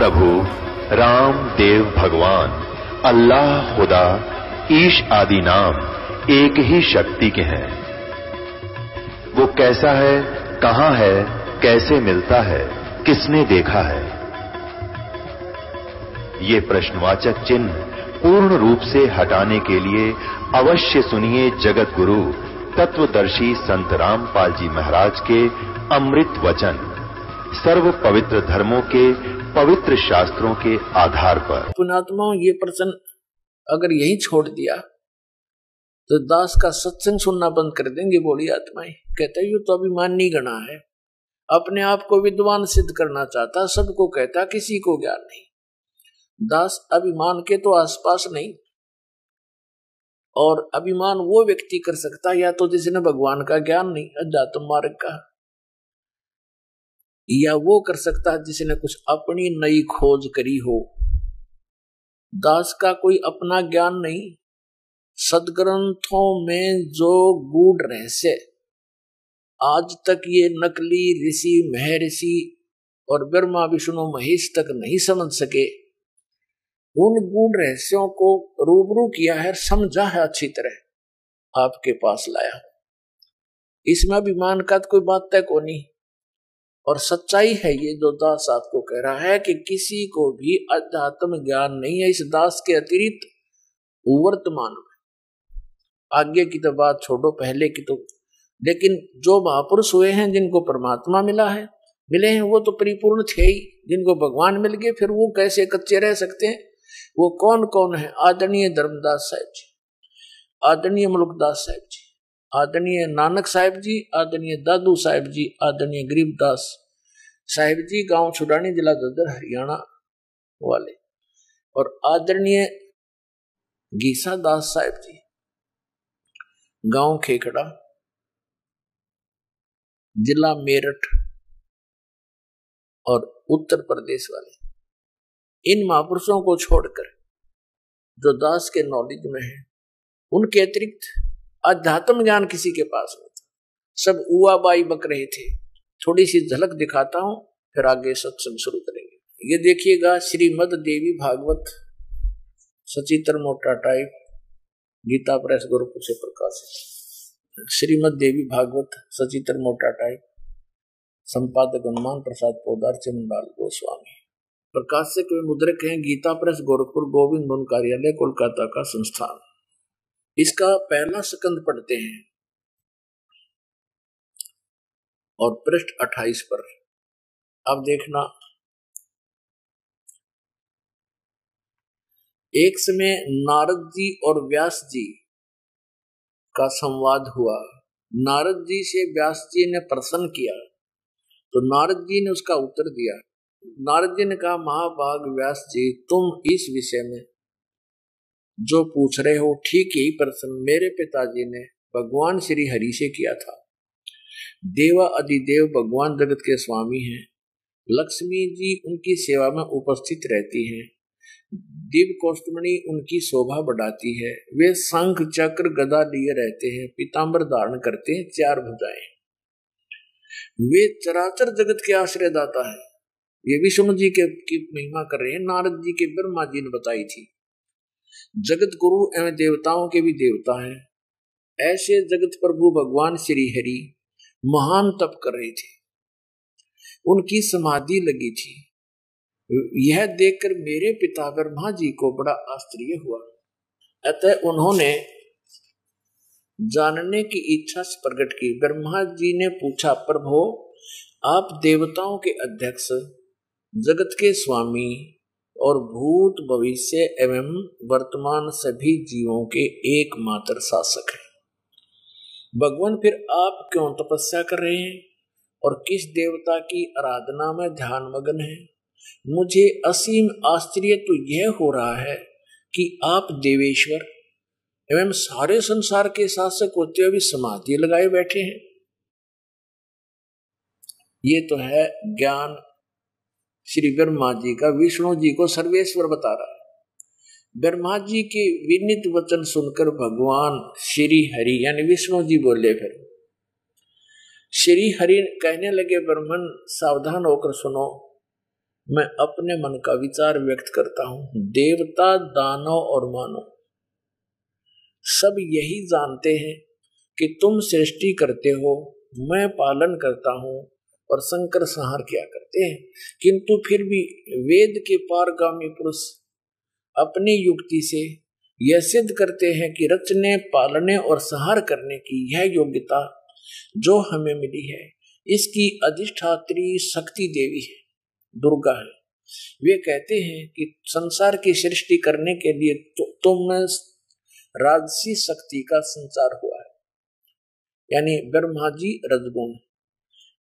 प्रभु राम देव भगवान अल्लाह खुदा ईश आदि नाम एक ही शक्ति के हैं। वो कैसा है, कहां है, कैसे मिलता है, किसने देखा है? ये प्रश्नवाचक चिन्ह पूर्ण रूप से हटाने के लिए अवश्य सुनिए जगत गुरु तत्वदर्शी संत रामपाल जी महाराज के अमृत वचन, सर्व पवित्र धर्मों के पवित्र शास्त्रों के आधार पर। पुणात्माओं, ये प्रश्न अगर यही छोड़ दिया तो दास का सत्संग सुनना बंद कर देंगे बोली आत्माएं। कहता है ये तो अभिमानी गणा है, अपने आप को विद्वान सिद्ध करना चाहता, सबको कहता किसी को ज्ञान नहीं। दास अभिमान के तो आसपास नहीं, और अभिमान वो व्यक्ति कर सकता या तो जिसने भगवान का ज्ञान नहीं, अध्यात्म मार्ग का, या वो कर सकता है जिसने कुछ अपनी नई खोज करी हो। दास का कोई अपना ज्ञान नहीं। सदग्रंथों में जो गूढ़ रहस्य आज तक ये नकली ऋषि महर्षि और ब्रह्मा विष्णु महेश तक नहीं समझ सके, उन गूढ़ रहस्यों को रूबरू किया है, समझा है, अच्छी तरह आपके पास लाया। इसमें अभिमान का तो कोई बात तय को नहीं। और सच्चाई है ये जो दास आपको कह रहा है कि किसी को भी अध्यात्म ज्ञान नहीं है इस दास के अतिरिक्त वर्तमान में। आगे की तो बात छोड़ो, पहले की तो, लेकिन जो महापुरुष हुए हैं जिनको परमात्मा मिले हैं वो तो परिपूर्ण थे ही। जिनको भगवान मिल गए फिर वो कैसे कच्चे रह सकते हैं? वो कौन कौन है? आदरणीय धर्मदास साहिब जी, आदरणीय मुल्कदास साहिब जी, आदरणीय नानक साहिब जी, आदरणीय दादू साहिब जी, आदरणीय गरीबदास साहिब जी, गांव छुड़ानी, जिला ददर, हरियाणा वाले, और आदरणीय गीसा दास साहिब जी, गांव खेखड़ा, जिला मेरठ और उत्तर प्रदेश वाले। इन महापुरुषों को छोड़कर जो दास के नॉलेज में है, उनके अतिरिक्त अध्यात्म ज्ञान किसी के पास नहीं था। सब उआ बाई बक रहे थे। थोड़ी सी झलक दिखाता हूं, फिर आगे सत्संग शुरू करेंगे। ये देखिएगा, श्रीमद देवी भागवत सचित्र मोटा टाइप, गीता प्रेस गोरखपुर से प्रकाशित। श्रीमद देवी भागवत सचित्र मोटा टाइप, संपादक हनुमान प्रसाद पोदार, चमनलाल गोस्वामी। प्रकाशक व मुद्रक हैं गीता प्रेस गोरखपुर, गोविंद बन कार्यालय, कोलकाता का संस्थान। इसका पहला स्कंद पढ़ते हैं और पृष्ठ 28 पर। अब देखना, एक समय नारद जी और व्यास जी का संवाद हुआ। नारद जी से व्यास जी ने प्रश्न किया तो नारद जी ने उसका उत्तर दिया। नारद जी ने कहा, महाभाग व्यास जी, तुम इस विषय में जो पूछ रहे हो ठीक यही प्रश्न मेरे पिताजी ने भगवान श्री हरि से किया था। देवा अधिदेव भगवान जगत के स्वामी हैं। लक्ष्मी जी उनकी सेवा में उपस्थित रहती हैं। दिव्य कौस्तुमणि उनकी शोभा बढ़ाती है। वे शंख चक्र गदा लिए रहते हैं, पीतांबर धारण करते हैं, 4 भुजाएं। वे चराचर जगत के आश्रयदाता है। ये विष्णु जी की महिमा कर रहे हैं, नारद जी के ब्रह्मा जी ने बताई थी। जगत गुरु एवं देवताओं के भी देवता हैं। ऐसे जगत प्रभु भगवान श्री हरि महान तप कर रहे थे, उनकी समाधि लगी थी। यह देखकर मेरे पिता ब्रह्मा जी को बड़ा आश्चर्य हुआ। अतः उन्होंने जानने की इच्छा प्रकट की। ब्रह्मा जी ने पूछा, प्रभु आप देवताओं के अध्यक्ष, जगत के स्वामी और भूत भविष्य एवं वर्तमान सभी जीवों के एकमात्र शासक हैं। भगवान, फिर आप क्यों तपस्या कर रहे हैं और किस देवता की आराधना में ध्यान मग्न है? मुझे असीम आश्चर्य तो यह हो रहा है कि आप देवेश्वर एवं सारे संसार के शासक होते हुए भी समाधि लगाए बैठे हैं। ये तो है ज्ञान श्री ब्रह्मा जी का विष्णु जी को सर्वेश्वर बता रहा है। ब्रह्मा जी के विनीत वचन सुनकर भगवान श्री हरि यानी विष्णु जी बोले। फिर श्री हरि कहने लगे, ब्रह्मन सावधान होकर सुनो, मैं अपने मन का विचार व्यक्त करता हूं। देवता, दानव और मानव सब यही जानते हैं कि तुम सृष्टि करते हो, मैं पालन करता हूं और शंकर संहार किया करते हैं। किंतु फिर भी वेद के पारगामी पुरुष अपनी युक्ति से यह सिद्ध करते हैं कि रचने, पालने और संहार करने की यह योग्यता जो हमें मिली है, इसकी अधिष्ठात्री शक्ति देवी है, दुर्गा है। वे कहते हैं कि संसार की सृष्टि करने के लिए तुम में राजसी शक्ति का संचार हुआ है, यानी ब्रह्मा जी रजगुण,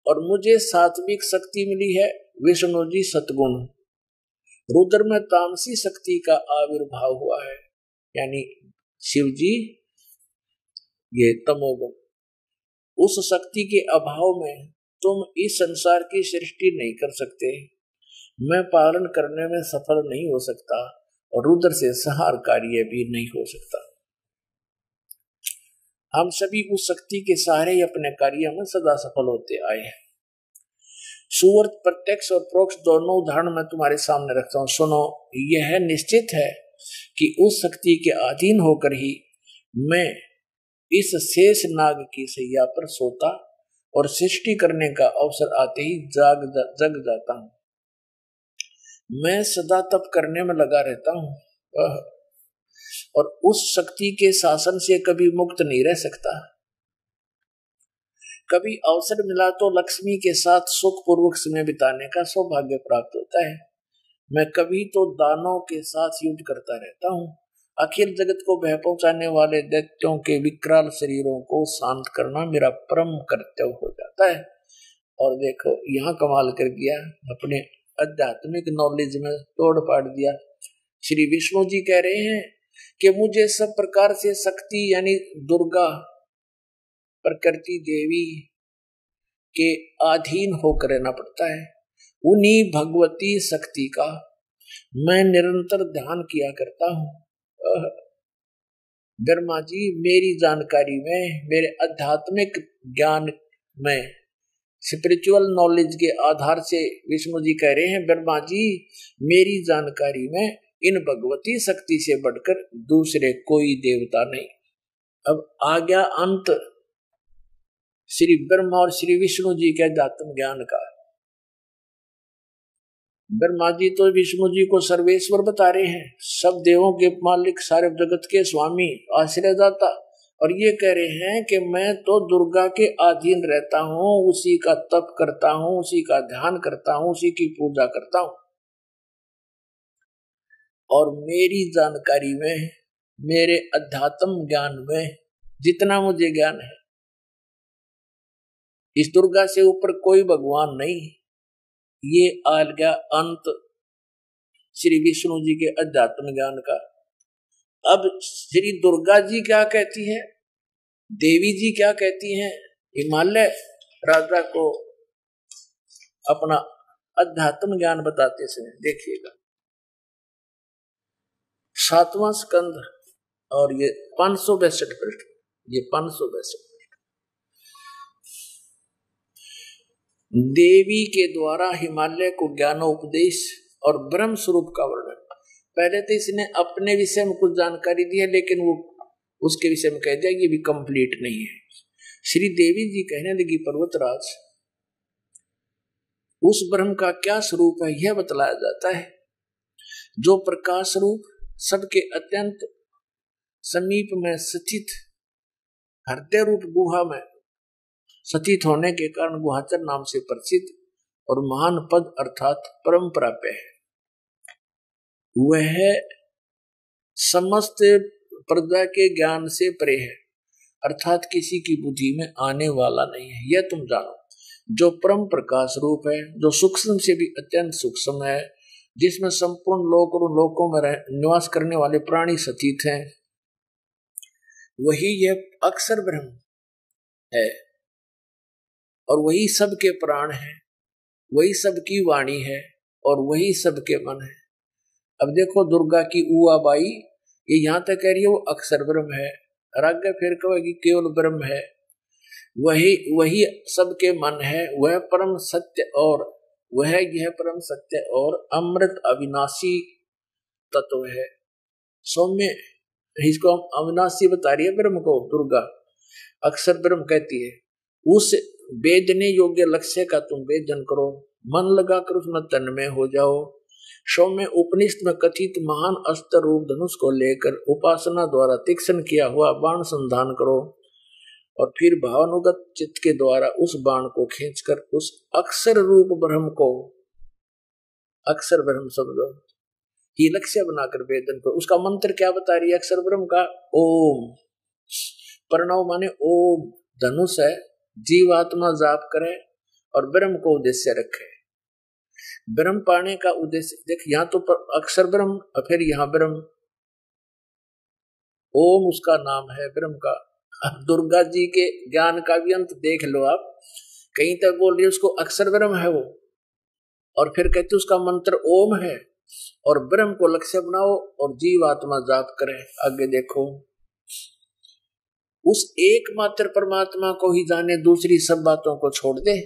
और मुझे सात्विक शक्ति मिली है, विष्णु जी सतगुण। रुद्र में तामसी शक्ति का आविर्भाव हुआ है, यानी शिव जी ये तमोगुण। उस शक्ति के अभाव में तुम इस संसार की सृष्टि नहीं कर सकते, मैं पालन करने में सफल नहीं हो सकता और रुद्र से संहार कार्य भी नहीं हो सकता। हम सभी उस शक्ति के सहारे ही अपने कार्य में सदा सफल होते आए हैं। सुवर्त प्रत्यक्ष और प्रोक्ष दोनों उदाहरण मैं तुम्हारे सामने रखता हूं, सुनो। यह निश्चित है कि उस शक्ति के अधीन होकर ही मैं इस शेष नाग की सैया पर सोता और सृष्टि करने का अवसर आते ही जग जाता हूं। मैं सदा तप करने में लगा रहता हूं और उस शक्ति के शासन से कभी मुक्त नहीं रह सकता। कभी अवसर मिला तो लक्ष्मी के साथ सुखपूर्वक समय बिताने का सौभाग्य प्राप्त होता है। मैं कभी तो दानों के साथ युद्ध करता रहता हूँ। अखिल जगत को भय पहुंचाने वाले दैत्यों के विकराल शरीरों को शांत करना मेरा परम कर्तव्य हो जाता है। और देखो यहाँ कमाल कर दिया, अपने आध्यात्मिक नॉलेज में तोड़ पाड़ दिया। श्री विष्णु जी कह रहे हैं कि मुझे सब प्रकार से शक्ति यानी दुर्गा, प्रकृति देवी के अधीन होकर रहना पड़ता है। उन्हीं भगवती शक्ति का मैं निरंतर ध्यान किया करता हूँ। ब्रह्मा जी मेरी जानकारी में, मेरे आध्यात्मिक ज्ञान में, स्पिरिचुअल नॉलेज के आधार से विष्णु जी कह रहे हैं, ब्रह्मा जी मेरी जानकारी में इन भगवती शक्ति से बढ़कर दूसरे कोई देवता नहीं। अब आ गया अंत श्री ब्रह्मा और श्री विष्णु जी के अध्यात्म ज्ञान का। ब्रह्मा जी तो विष्णु जी को सर्वेश्वर बता रहे हैं, सब देवों के मालिक, सारे जगत के स्वामी, आश्रयदाता, और ये कह रहे हैं कि मैं तो दुर्गा के अधीन रहता हूँ, उसी का तप करता हूँ, उसी का ध्यान करता हूँ, उसी की पूजा करता हूँ। और मेरी जानकारी में, मेरे अध्यात्म ज्ञान में जितना मुझे ज्ञान है, इस दुर्गा से ऊपर कोई भगवान नहीं। ये आ गया अंत श्री विष्णु जी के अध्यात्म ज्ञान का। अब श्री दुर्गा जी क्या कहती है, देवी जी क्या कहती हैं, हिमालय राजा को अपना अध्यात्म ज्ञान बताते समय देखिएगा। 7वां स्कंद और ये 562 पृष्ठ, ये 562 देवी के द्वारा हिमालय को ज्ञानोपदेश और ब्रह्म स्वरूप का वर्णन। पहले तो इसने अपने विषय में कुछ जानकारी दी है, लेकिन वो उसके विषय में कह दिया ये भी कंप्लीट नहीं है। श्री देवी जी कहने लगी, पर्वतराज उस ब्रह्म का क्या स्वरूप है यह बतलाया जाता है, जो प्रकाश रूप, सबके अत्यंत समीप में स्थित, हृदय रूप गुहा में स्थित होने के कारण गुहाचर नाम से प्रसिद्ध और महान पद अर्थात परम प्राप्य है। वह समस्त प्रजा के ज्ञान से परे है, अर्थात किसी की बुद्धि में आने वाला नहीं है, यह तुम जानो। जो परम प्रकाश रूप है, जो सूक्ष्म से भी अत्यंत सूक्ष्म है, जिसमें संपूर्ण लोक और लोकों में निवास करने वाले प्राणी स्थित हैं, वही यह अक्षर ब्रह्म है और वही सबके प्राण है, वही सबकी वाणी है और वही सबके मन है। अब देखो दुर्गा की उआ बाई ये यहाँ तक कह रही है वो अक्षर ब्रह्म है, और आगे फिर कहेगी केवल ब्रह्म है, वही सबके मन है, वह परम सत्य और वह यह परम सत्य और अमृत अविनाशी तत्व है। सौम्य, इसको हम अविनाशी बता रही है ब्रह्म को दुर्गा, अक्सर ब्रह्म कहती है। उस वेदने योग्य लक्ष्य का तुम वेदन करो, मन लगाकर उसमें तन्मय हो जाओ। सौम्य उपनिषद में कथित महान अस्त्र रूप धनुष को लेकर उपासना द्वारा तीक्ष्ण किया हुआ बाण संधान करो और फिर भावानुगत चित्त के द्वारा उस बाण को खींचकर उस अक्षर रूप ब्रह्म को, अक्षर ब्रह्म समझो, ये लक्ष्य बनाकर वेदन करो। उसका मंत्र क्या बता रही है अक्षर ब्रह्म का? ओम। प्रणव माने ओम, धनुष है, जीवात्मा जाप करे और ब्रह्म को उद्देश्य रखे। ब्रह्म पाने का उद्देश्य देख, यहाँ तो अक्षर ब्रह्म और फिर यहाँ ब्रह्म, ओम उसका नाम है ब्रह्म का। अब दुर्गा जी के ज्ञान का भी अंत देख लो आप, कहीं तक बोल रही है उसको अक्षर ब्रह्म है वो, और फिर कहते उसका मंत्र ओम है और ब्रह्म को लक्ष्य बनाओ और जीवात्मा जाप करे। आगे देखो, उस एकमात्र परमात्मा को ही जाने, दूसरी सब बातों को छोड़ दे।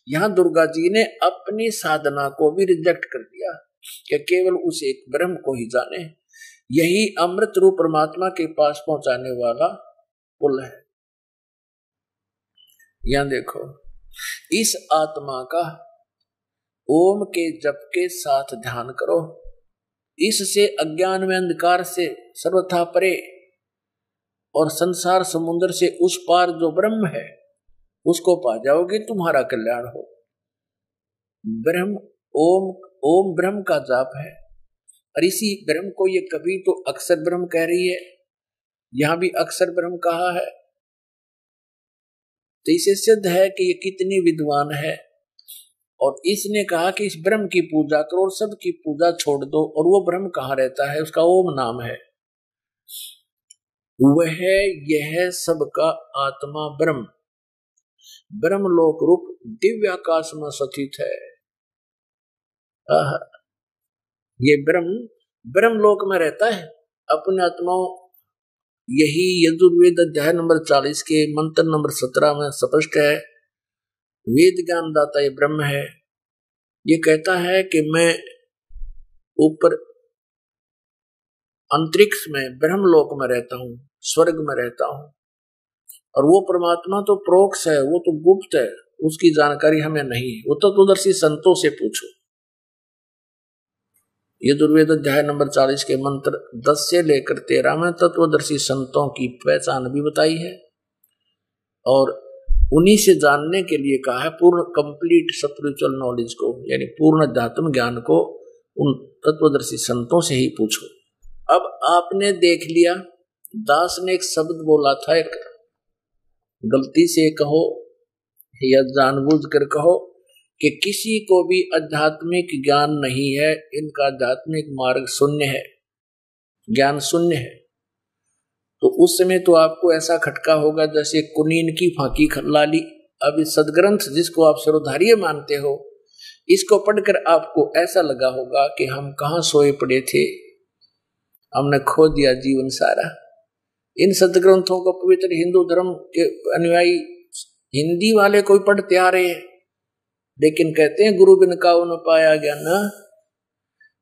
यहां दुर्गा जी ने अपनी साधना को भी रिजेक्ट कर दिया कि केवल उस एक ब्रह्म को ही जाने। यही अमृत रूप परमात्मा के पास पहुंचाने वाला पुल है। यहां देखो, इस आत्मा का ओम के जप के साथ ध्यान करो, इससे अज्ञान में अंधकार से सर्वथा परे और संसार समुद्र से उस पार जो ब्रह्म है उसको पा जाओगे, तुम्हारा कल्याण हो। ब्रह्म ओम, ओम ब्रह्म का जाप है और इसी ब्रह्म को ये कभी तो अक्षर ब्रह्म कह रही है, यहां भी अक्षर ब्रह्म कहा है। तो इसे सिद्ध है कि ये कितनी विद्वान है। और इसने कहा कि इस ब्रह्म की पूजा करो और सबकी पूजा छोड़ दो। और वो ब्रह्म कहाँ रहता है? उसका ओम नाम है। वह यह सबका आत्मा ब्रह्म ब्रह्मलोक रूप दिव्य आकाश में स्थित है। ये ब्रह्मलोक में रहता है अपने आत्माओं। यही यजुर्वेद अध्याय नंबर 40 के मंत्र नंबर 17 में स्पष्ट है। वेद ज्ञान दाता ये ब्रह्म है। ये कहता है कि मैं ऊपर अंतरिक्ष में ब्रह्मलोक में रहता हूँ, स्वर्ग में रहता हूँ। और वो परमात्मा तो प्रोक्ष है, वो तो गुप्त है, उसकी जानकारी हमें नहीं है। वो तो तत्वदर्शी संतों से पूछो। यजुर्वेद अध्याय नंबर 40 के मंत्र 10 से लेकर 13 में तत्वदर्शी संतों की पहचान भी बताई है और उन्हीं से जानने के लिए कहा है। पूर्ण कंप्लीट स्पिरिचुअल नॉलेज को, यानी पूर्ण अध्यात्म ज्ञान को उन तत्वदर्शी संतों से ही पूछो। अब आपने देख लिया, दास ने एक शब्द बोला था, एक गलती से कहो या जानबूझकर कहो कि किसी को भी आध्यात्मिक ज्ञान नहीं है, इनका आध्यात्मिक मार्ग शून्य है, ज्ञान शून्य है। तो उस समय तो आपको ऐसा खटका होगा जैसे कुनीन की फांकी लाली। अब इस सदग्रंथ जिसको आप सर्वधार्य मानते हो, इसको पढ़कर आपको ऐसा लगा होगा कि हम कहाँ सोए पड़े थे, हमने खो दिया जीवन सारा। इन सदग्रंथों को पवित्र हिंदू धर्म के अनुयायी हिंदी वाले कोई पढ़ते आ रहे हैं, लेकिन कहते हैं गुरु बिन काऊ न पाया ज्ञान,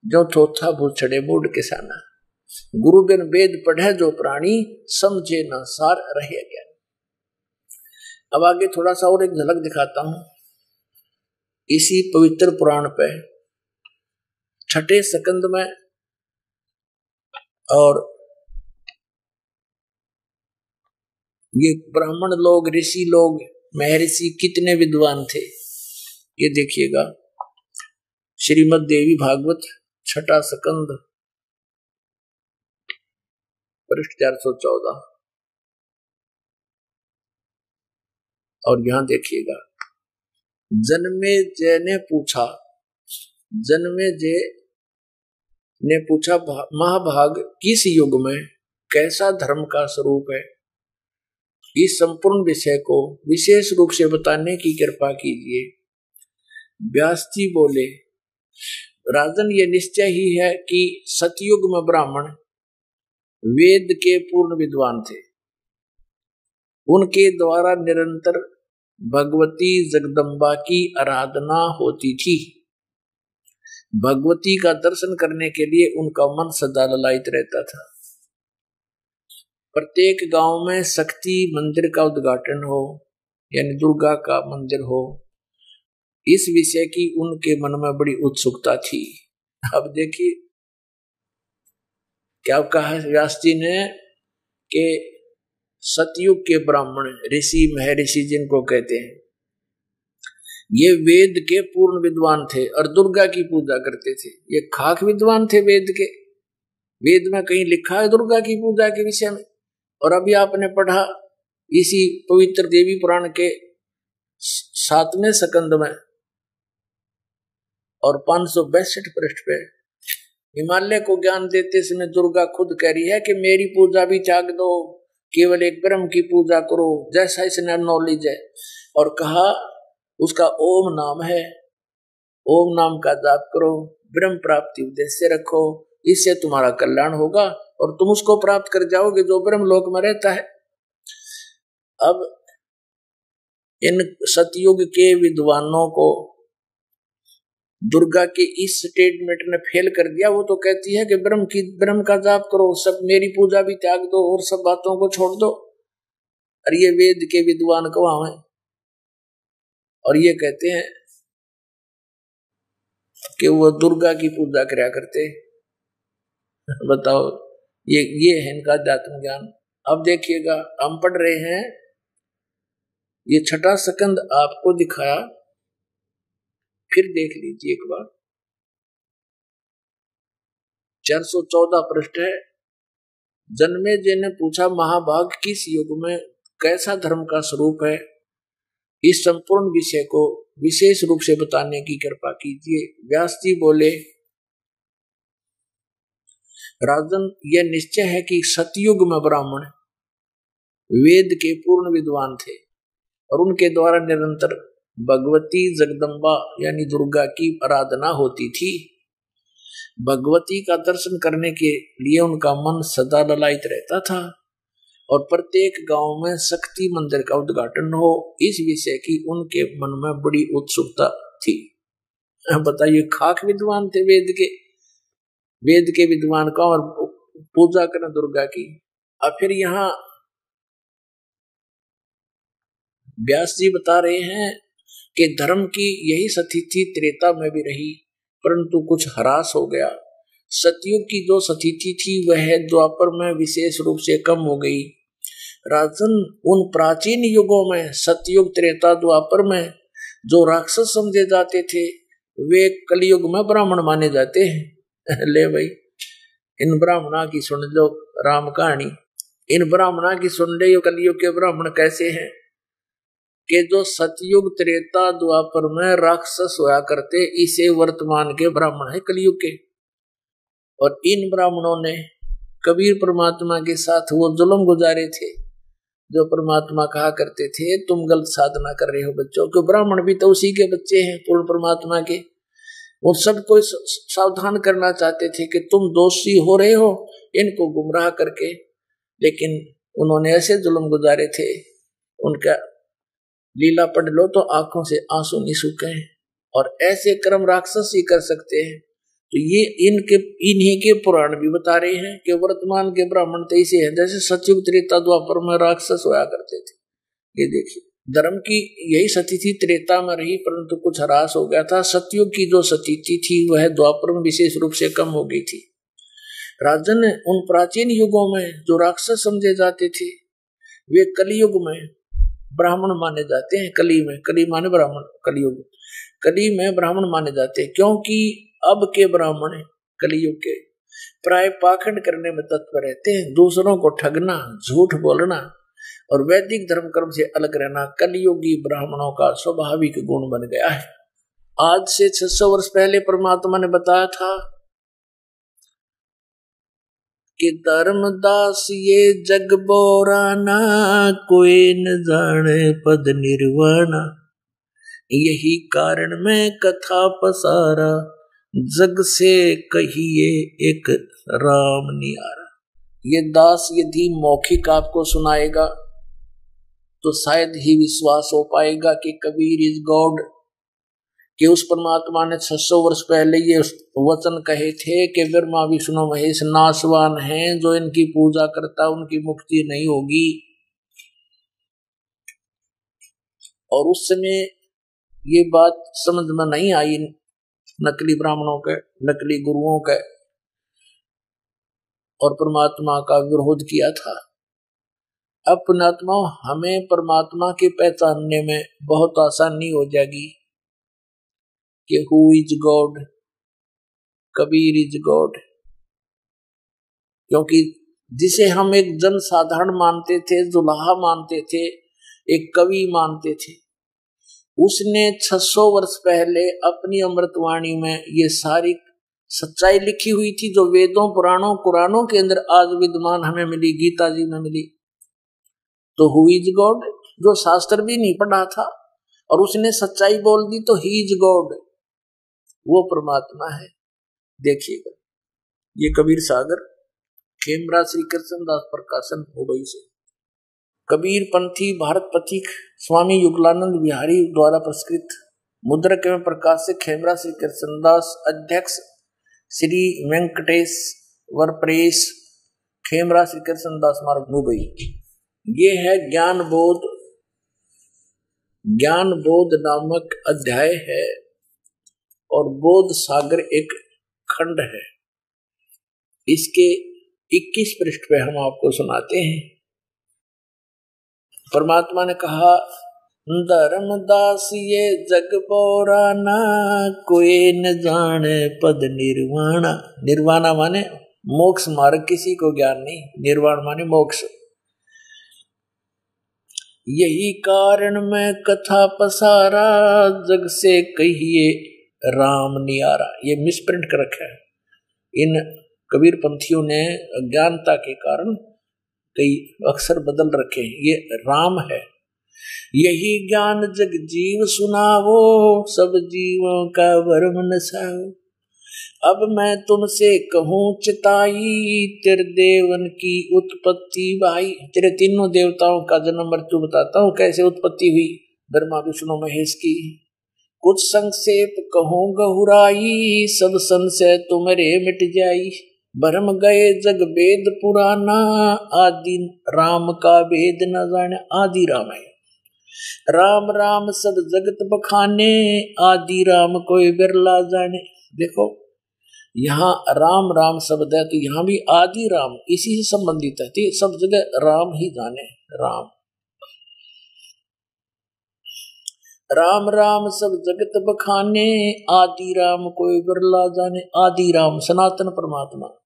जो थोथा भूछड़े बूढ़ किसाना। गुरु बिन वेद पढ़े जो प्राणी, समझे न सार रहे ज्ञान। अब आगे थोड़ा सा और एक झलक दिखाता हूं इसी पवित्र पुराण पे, 6ठे स्कंद में। और ये ब्राह्मण लोग, ऋषि लोग, महर्षि कितने विद्वान थे, ये देखिएगा। श्रीमद् देवी भागवत 6ठा स्कंद पृष्ठ 414। और यहां देखिएगा, जन्मेजय ने पूछा, जन्मेजय ने पूछा, महाभाग किस युग में कैसा धर्म का स्वरूप है? इस संपूर्ण विषय को विशेष रूप से बताने की कृपा कीजिए। व्यास जी बोले, राजन ये निश्चय ही है कि सतयुग में ब्राह्मण वेद के पूर्ण विद्वान थे। उनके द्वारा निरंतर भगवती जगदम्बा की आराधना होती थी। भगवती का दर्शन करने के लिए उनका मन सदा ललायित रहता था। प्रत्येक गांव में शक्ति मंदिर का उद्घाटन हो, यानी दुर्गा का मंदिर हो, इस विषय की उनके मन में बड़ी उत्सुकता थी। अब देखिए क्या कहा व्यास जी ने कि सतयुग के ब्राह्मण ऋषि महर्षि जिनको कहते हैं, ये वेद के पूर्ण विद्वान थे और दुर्गा की पूजा करते थे। ये खाक विद्वान थे वेद के। वेद में कहीं लिखा है दुर्गा की पूजा के विषय में? और अभी आपने पढ़ा इसी पवित्र देवी पुराण के 7वें स्कंद में और 562 पृष्ठ पे हिमालय को ज्ञान देते समय दुर्गा खुद कह रही है कि मेरी पूजा भी त्याग दो, केवल एक ब्रह्म की पूजा करो, जैसा इसने नॉलेज है। और कहा उसका ओम नाम है, ओम नाम का जाप करो, ब्रह्म प्राप्ति उद्देश्य रखो, इससे तुम्हारा कल्याण होगा और तुम उसको प्राप्त कर जाओगे जो ब्रह्म लोक में रहता है। अब इन सतयुग के विद्वानों को दुर्गा के इस स्टेटमेंट ने फेल कर दिया। वो तो कहती है कि ब्रह्म का जाप करो, सब मेरी पूजा भी त्याग दो और सब बातों को छोड़ दो। और ये वेद के विद्वान कहाँ हैं? और ये कहते हैं कि वो दुर्गा की पूजा कराया करते। बताओ, ये है इनका अध्यात्म ज्ञान। अब देखिएगा हम पढ़ रहे हैं, ये 6वां स्कंद आपको दिखाया, फिर देख लीजिए एक बार। 414 पृष्ठ है। जन्मेजय ने पूछा, महाभाग किस युग में कैसा धर्म का स्वरूप है? इस संपूर्ण विषय को विशेष रूप से बताने की कृपा कीजिए। व्यास जी बोले, राजन, यह निश्चय है कि सतयुग में ब्राह्मण वेद के पूर्ण विद्वान थे और उनके द्वारा निरंतर भगवती जगदम्बा यानी दुर्गा की आराधना होती थी। भगवती का दर्शन करने के लिए उनका मन सदा ललायित रहता था और प्रत्येक गांव में शक्ति मंदिर का उद्घाटन हो, इस विषय की उनके मन में बड़ी उत्सुकता थी। बताइए, खाक विद्वान थे वेद के विद्वान का और पूजा करना दुर्गा की। अब फिर यहाँ व्यास जी बता रहे हैं कि धर्म की यही स्थिति त्रेता में भी रही, परंतु कुछ ह्रास हो गया। सतयुग की जो स्थिति थी वह द्वापर में विशेष रूप से कम हो गई। राजन, उन प्राचीन युगों में सतयुग त्रेता द्वापर में जो राक्षस समझे जाते थे वे कलयुग में ब्राह्मण माने जाते हैं। ले भाई, इन ब्राह्मणा की सुन लो राम कहानी, इन ब्राह्मणा की सुन ले कलयुग के ब्राह्मण कैसे हैं कि जो सतयुग त्रेता द्वापर में राक्षस होया करते, इसे वर्तमान के ब्राह्मण है कलयुग के। और इन ब्राह्मणों ने कबीर परमात्मा के साथ वो जुल्म गुजारे थे जो परमात्मा कहा करते थे तुम गलत साधना कर रहे हो बच्चों, क्यों ब्राह्मण भी तो उसी के बच्चे हैं पूर्ण परमात्मा के। वो सबको सावधान करना चाहते थे कि तुम दोषी हो रहे हो इनको गुमराह करके, लेकिन उन्होंने ऐसे जुल्म गुजारे थे, उनका लीला पढ़ लो तो आंखों से आंसू नहीं सूखे हैं। और ऐसे कर्म राक्षस ही कर सकते हैं। तो ये इन्हीं के पुराण भी बता रहे हैं कि वर्तमान के ब्राह्मण तो ऐसे हैं जैसे सतयुग त्रेता द्वापर में राक्षस होया करते थे। ये देखिए, धर्म की यही स्थिति त्रेता में रही, परंतु कुछ ह्रास हो गया था। सतयुग की जो स्थिति थी वह द्वापर में विशेष रूप से कम हो गई थी। राजन, उन प्राचीन युगों में जो राक्षस समझे जाते थे वे कलयुग में ब्राह्मण माने जाते हैं। कली माने ब्राह्मण, कली में ब्राह्मण माने जाते हैं, क्योंकि अब के ब्राह्मण कलयुग के प्राय पाखंड करने में तत्पर रहते हैं। दूसरों को ठगना, झूठ बोलना और वैदिक धर्म कर्म से अलग रहना कलयुगी ब्राह्मणों का स्वाभाविक गुण बन गया है। आज से 600 वर्ष पहले परमात्मा ने बताया था कि धर्मदास ये जग बोराना, कोई न जाने पद निर्वाणा, यही कारण मैं कथा पसारा, जग से कहिए एक राम नियारा। ये दास यदि मौखिक आपको सुनाएगा तो शायद ही विश्वास हो पाएगा कि कबीर इज गॉड। कि उस परमात्मा ने 600 वर्ष पहले ये वचन कहे थे कि ब्रह्मा विष्णु महेश नाशवान हैं, जो इनकी पूजा करता उनकी मुक्ति नहीं होगी। और उस समय ये बात समझ में नहीं आई नकली ब्राह्मणों के, नकली गुरुओं के, और परमात्मा का विरोध किया था। अब पुण्यात्मा हमें परमात्मा के पहचानने में बहुत आसानी हो जाएगी कि who is God, Kabir is God. क्योंकि जिसे हम एक जन साधारण मानते थे, दुल्हा मानते थे, एक कवि मानते थे, उसने 600 वर्ष पहले अपनी अमृतवाणी में ये सारी सच्चाई लिखी हुई थी, जो वेदों पुराणों कुरानों के अंदर आज विद्यमान हमें मिली, गीता जी में मिली। तो हु इज गॉड, जो शास्त्र भी नहीं पढ़ा था और उसने सच्चाई बोल दी, तो ही इज गॉड, वो परमात्मा है। देखिएगा, ये कबीर सागर, खेमरा श्री कृष्णदास प्रकाशन मुंबई से। कबीर पंथी भारत पथिक स्वामी युगलानंद बिहारी द्वारा प्रस्कृत, मुद्रक एवं प्रकाश से खेमरा श्री कृष्णदास, अध्यक्ष श्री वेंकटेश वर प्रेस, खेमरा श्री कृष्णदास मार्ग मुंबई। ये है ज्ञान बोध नामक अध्याय है और बोध सागर एक खंड है। इसके 21 पृष्ठ पे हम आपको सुनाते हैं। परमात्मा ने कहा, धर्मदास ये जग पौराना, कोई न जाने पद निर्वाणा। निर्वाणा माने मोक्ष मार्ग, किसी को ज्ञान नहीं। निर्वाण माने मोक्ष। यही कारण मैं कथा पसारा, जग से कहिए राम नियारा। ये मिसप्रिंट कर रखा है। इन कबीर पंथियों ने अज्ञानता के कारण कई अक्षर बदल रखे हैं। ये राम है। यही ज्ञान जग जीव सुनावो, सब जीवों का भरम नसाओ। अब मैं तुमसे कहूँ चिताई, तेरे देवन की उत्पत्ति भाई। तेरे तीनों देवताओं का जन्म मृत्यु बताता हूँ, कैसे उत्पत्ति हुई ब्रह्मा विष्णु महेश की। कुछ संक्षेप कहूँ गहुराई, सब संशय तुम्हारे मिट जाई। भरम गए जग वेद पुराना, आदि राम का भेद न जाने। आदि राम है, राम राम सब जगत बखाने, आदि राम कोई बिरला जाने। देखो यहाँ राम राम शब्द है, तो यहाँ भी आदि राम इसी से संबंधित है। तो सब जगह राम ही जाने। राम राम राम सब जगत बखाने, आदि राम कोई बिरला जाने। आदि राम सनातन परमात्मा।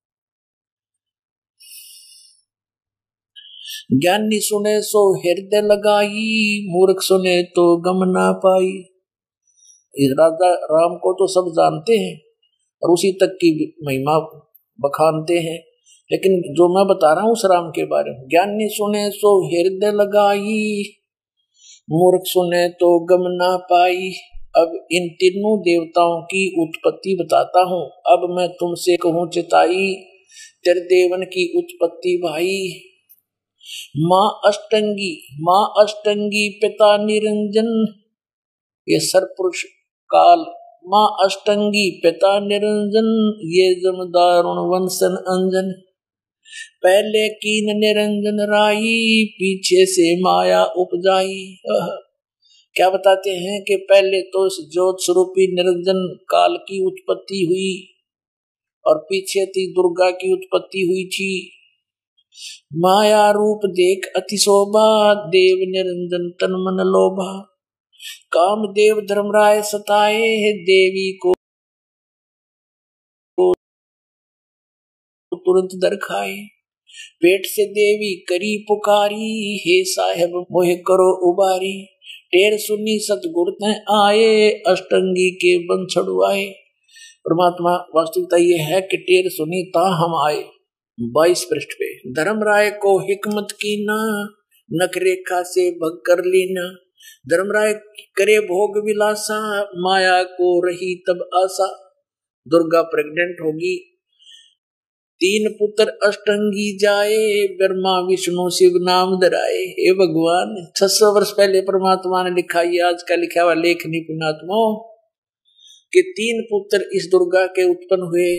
ज्ञानी सुने सो हृदय लगाई, मूर्ख सुने तो गम ना पाई। इस राजा राम को तो सब जानते हैं और उसी तक की महिमा बखानते हैं, लेकिन जो मैं बता रहा हूं उस राम के बारे में, ज्ञानी सुने सो हृदय लगाई, मूर्ख सुने तो गम ना पाई। अब इन तीनों देवताओं की उत्पत्ति बताता हूं। अब मैं तुमसे कहूँ चिताई, तेरे देवन की उत्पत्ति भाई। माँ अष्टंगी पिता निरंजन, ये सरपुरुष काल। माँ अष्टंगी पिता निरंजन, ये जमदारुण वंशन अंजन। पहले कीन निरंजन राई, पीछे से माया उपजाई। क्या बताते हैं कि पहले तो इस ज्योत स्वरूपी निरंजन काल की उत्पत्ति हुई और पीछे थी दुर्गा की उत्पत्ति हुई थी। माया रूप देख अति शोभा, देव निरंजन तन मन लोभा। काम देव धर्मराय सताए, देवी को तुरंत दर खाए। पेट से देवी करी पुकारी, हे साहेब मोहे करो उबारी। टेर सुनी सतगुरु ते आए, अष्टंगी के बन छुड़वाए। परमात्मा वास्तविकता ये है कि टेर सुनी ता हम आए। 22 पृष्ठ पे, धर्मराय को हिकमत की ना, नख रेखा से भग कर लीना। धर्मराय करे भोग विलासा, माया को रही तब आशा। दुर्गा प्रेग्नेंट होगी, 3 पुत्र अष्टंगी जाए, ब्रह्मा विष्णु शिव नाम धराए। हे भगवान, 600 वर्ष पहले परमात्मा ने लिखा, ये आज का लिखा हुआ लेख नहीं पुण्यात्मा। कि 3 पुत्र इस दुर्गा के उत्पन्न हुए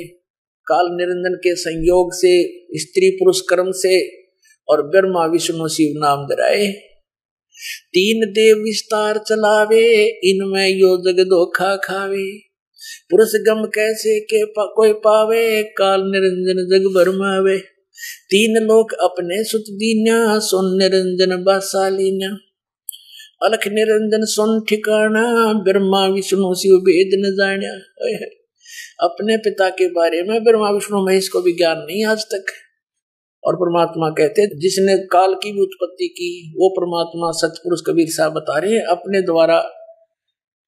काल निरंजन के संयोग से, स्त्री पुरुष कर्म से, और ब्रह्मा विष्णु शिव नाम धराए। 3 देव विस्तार चलावे, इनमें यो जग धोखा खावे। पुरुष गम कैसे के कोई पावे, काल निरंजन जग भरमावे। 3 लोक अपने सुत दीन्या, सोन निरंजन बासालीन्या। अलख निरंजन सोन ठिकाना, ब्रह्मा विष्णु शिव भेद न जान्या। अपने पिता के बारे में ब्रह्मा विष्णु महेश को भी ज्ञान नहीं आज तक। और परमात्मा कहते जिसने काल की भी उत्पत्ति की वो परमात्मा सतपुरुष कबीर साहब बता रहे हैं, अपने द्वारा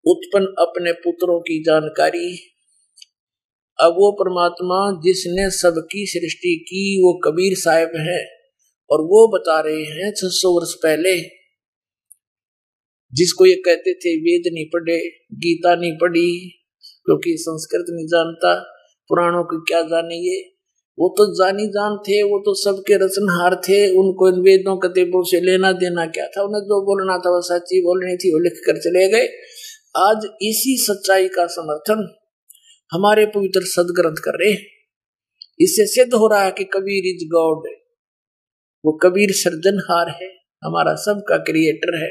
उत्पन्न अपने पुत्रों की जानकारी। अब वो परमात्मा जिसने सबकी सृष्टि की वो कबीर साहब है, और वो बता रहे हैं 600 वर्ष पहले। जिसको ये कहते थे वेद नहीं पढ़े, गीता नहीं पढ़ी, क्योंकि संस्कृत नहीं जानता, पुराणों को क्या जाने ये, वो तो जानी जान थे, वो तो सबके रचनहार थे। उनको इन वेदों कतेबों से लेना देना क्या था, उन्हें जो बोलना था वो सच्ची बोलनी थी, वो लिख कर चले गए। आज इसी सच्चाई का समर्थन हमारे पवित्र सदग्रंथ कर रहे। इससे सिद्ध हो रहा है कि कबीर इज गॉड, वो कबीर सृजनहार है, हमारा सबका क्रिएटर है।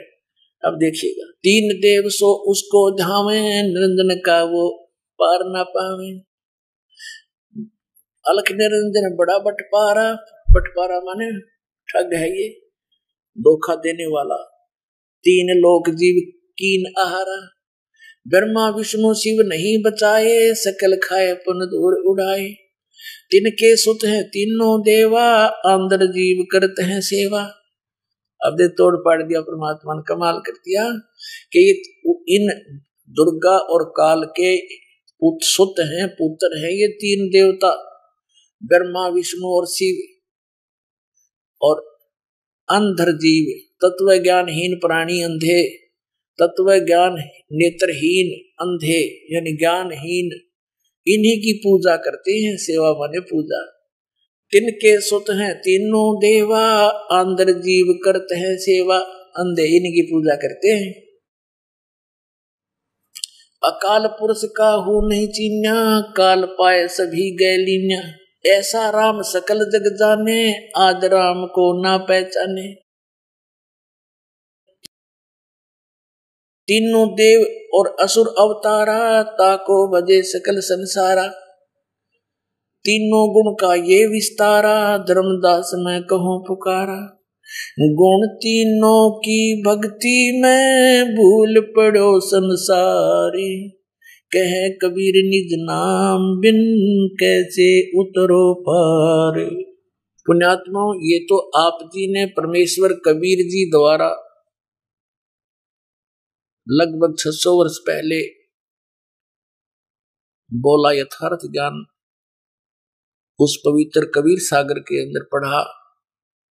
अब देखिएगा, 3 देव सो उसको धावे, निरंजन का वो पार ना पावे। अलख निरंजन बड़ा बटपारा, बटपारा माने ठग है ये, धोखा देने वाला। 3 लोक जीव कीन आहारा, ब्रह्मा विष्णु शिव नहीं बचाए, सकल खाए पुन दूर उड़ाए। तिनके सुत हैं तीनों देवा, अंदर जीव करते हैं सेवा। अब दे तोड़ पाड़ दिया परमात्मा ने, कमाल कर दिया कि इन दुर्गा और काल के सुत हैं, पुत्र हैं ये 3 देवता, ब्रह्मा विष्णु और शिव। और अंधर जीव, तत्व ज्ञानहीन प्राणी अंधे, तत्व ज्ञान नेत्रहीन अंधे यानी ज्ञानहीन, इन्हीं की पूजा करते हैं। सेवा माने पूजा। तिनके सुत हैं तीनों देवा, अंदर जीव करते हैं सेवा, अंधे इनकी पूजा करते हैं। अकाल पुरुष का हूँ नहीं चीन्या, काल पाए सभी गैलीन्या। ऐसा राम सकल जग जाने, आज राम को ना पहचाने। तीनों देव और असुर अवतारा, ताको भजे सकल संसारा। तीनों गुण का ये विस्तारा, धर्मदास मैं कहूँ पुकारा। गुण तीनों की भक्ति में, भूल पड़ो संसारी। कहे कबीर निज नाम बिन, कैसे उतरो पार। पुण्यात्मा, ये तो आप जी ने परमेश्वर कबीर जी द्वारा लगभग 600 वर्ष पहले बोला यथार्थ ज्ञान उस पवित्र कबीर सागर के अंदर पढ़ा,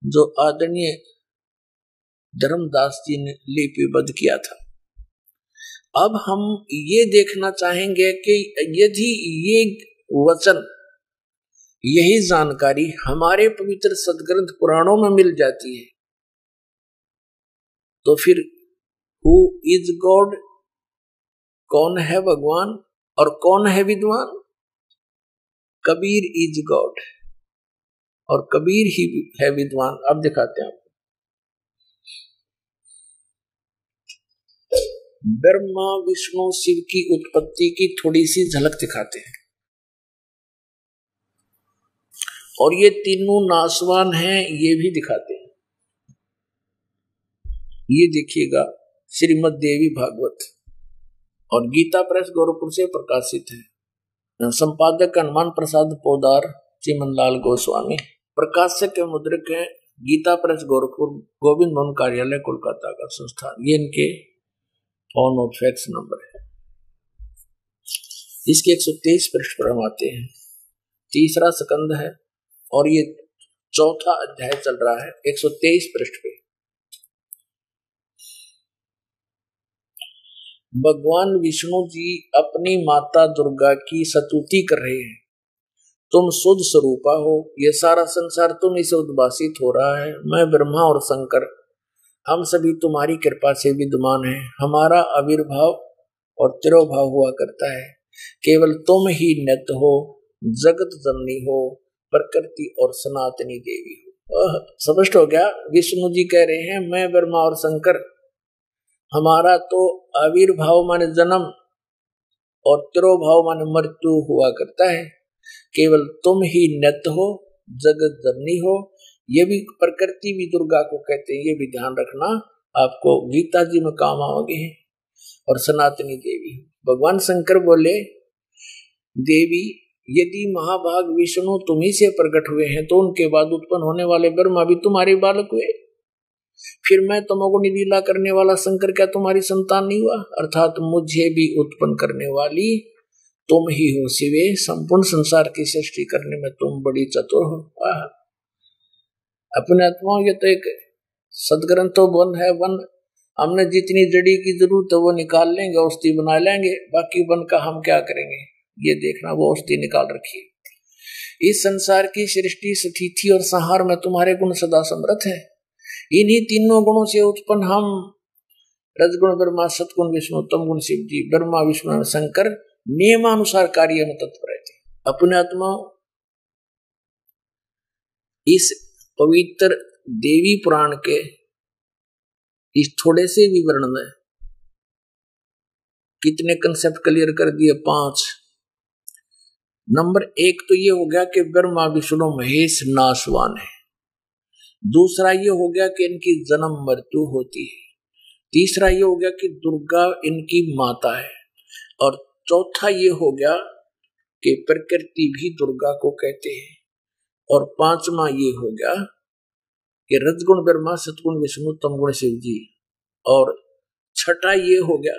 जो आदरणीय धर्मदास जी ने लिपिबद्ध किया था। अब हम ये देखना चाहेंगे कि यदि ये वचन, यही जानकारी हमारे पवित्र सदग्रंथ पुराणों में मिल जाती है, तो फिर हु इज गॉड, कौन है भगवान और कौन है विद्वान? कबीर इज गॉड और कबीर ही है विद्वान। अब दिखाते हैं आपको। ब्रह्मा विष्णु शिव की उत्पत्ति की थोड़ी सी झलक दिखाते हैं। और ये तीनों नासवान हैं, ये भी दिखाते हैं। ये देखिएगा, श्रीमद् देवी भागवत और गीता प्रेस गोरखपुर से प्रकाशित है। संपादक हनुमान प्रसाद पोदार, चिमनलाल गोस्वामी। प्रकाशक के मुद्रक है गीता प्रेस गोरखपुर, गोविंद भवन कार्यालय कोलकाता का संस्थान। ये इनके फोन और फैक्स नंबर है। इसके 123 पृष्ठ पर हम आते हैं। तीसरा स्कंद है और ये चौथा अध्याय चल रहा है 123 पृष्ठ पे। भगवान विष्णु जी अपनी माता दुर्गा की स्तुति कर रहे हैं। तुम शुद्ध स्वरूपा हो, ये सारा संसार तुम इसे उद्भासित हो रहा है। मैं ब्रह्मा और शंकर, हम सभी तुम्हारी कृपा से विद्यमान हैं। हमारा आविर्भाव और तिरोभाव हुआ करता है। केवल तुम ही नित्य हो, जगत जननी हो, प्रकृति और सनातनी देवी हो। स्पष्ट हो गया। विष्णु जी कह रहे हैं मैं ब्रह्मा और शंकर, हमारा तो आविर्भाव माने जन्म और तिरोभाव माने मृत्यु हुआ करता है। केवल तुम ही नित्य हो, जगत जननी हो। ये भी प्रकृति भी दुर्गा को कहते हैं, ये भी ध्यान रखना, आपको गीता जी में काम आओगे। और सनातनी देवी। भगवान शंकर बोले देवी यदि महाभाग विष्णु तुम्ही से प्रकट हुए हैं तो उनके बाद उत्पन्न होने वाले ब्रह्मा भी तुम्हारे बालक हुए, फिर मैं तमोगुणी लीला करने वाला शंकर क्या तुम्हारी संतान नहीं हुआ? अर्थात मुझे भी उत्पन्न करने वाली तुम ही हो शिवे, संपूर्ण संसार की सृष्टि करने में तुम बड़ी चतुर हो। अपने आत्मा ये तो एक सदग्रंथों वन है, वन हमने जितनी जड़ी की जरूरत है वो निकाल लेंगे, औषधि बना लेंगे, बाकी वन का हम क्या करेंगे ये देखना, वो औषधि निकाल रखी है। इस संसार की सृष्टि स्थिति और संहार में तुम्हारे गुण सदा समर्थ है। इन्हीं तीनों गुणों से उत्पन्न हम रजगुण ब्रह्मा, सतगुण विष्णु, तमगुण शिव जी, ब्रह्मा विष्णु शंकर नियमानुसार कार्य में तत्पर रहते। अपने आत्मा इस पवित्र देवी पुराण के इस थोड़े से विवरण में कितने कंसेप्ट क्लियर कर दिए? 5। नंबर 1 तो ये हो गया कि ब्रह्मा विष्णु महेश नाशवान है। दूसरा ये हो गया कि इनकी जन्म मृत्यु होती है। तीसरा ये हो गया कि दुर्गा इनकी माता है। और चौथा ये हो गया कि प्रकृति भी दुर्गा को कहते हैं। और 5वां ये हो गया कि रजगुण ब्रह्मा, सतगुण विष्णु, तमगुण शिव जी। और छठा ये हो गया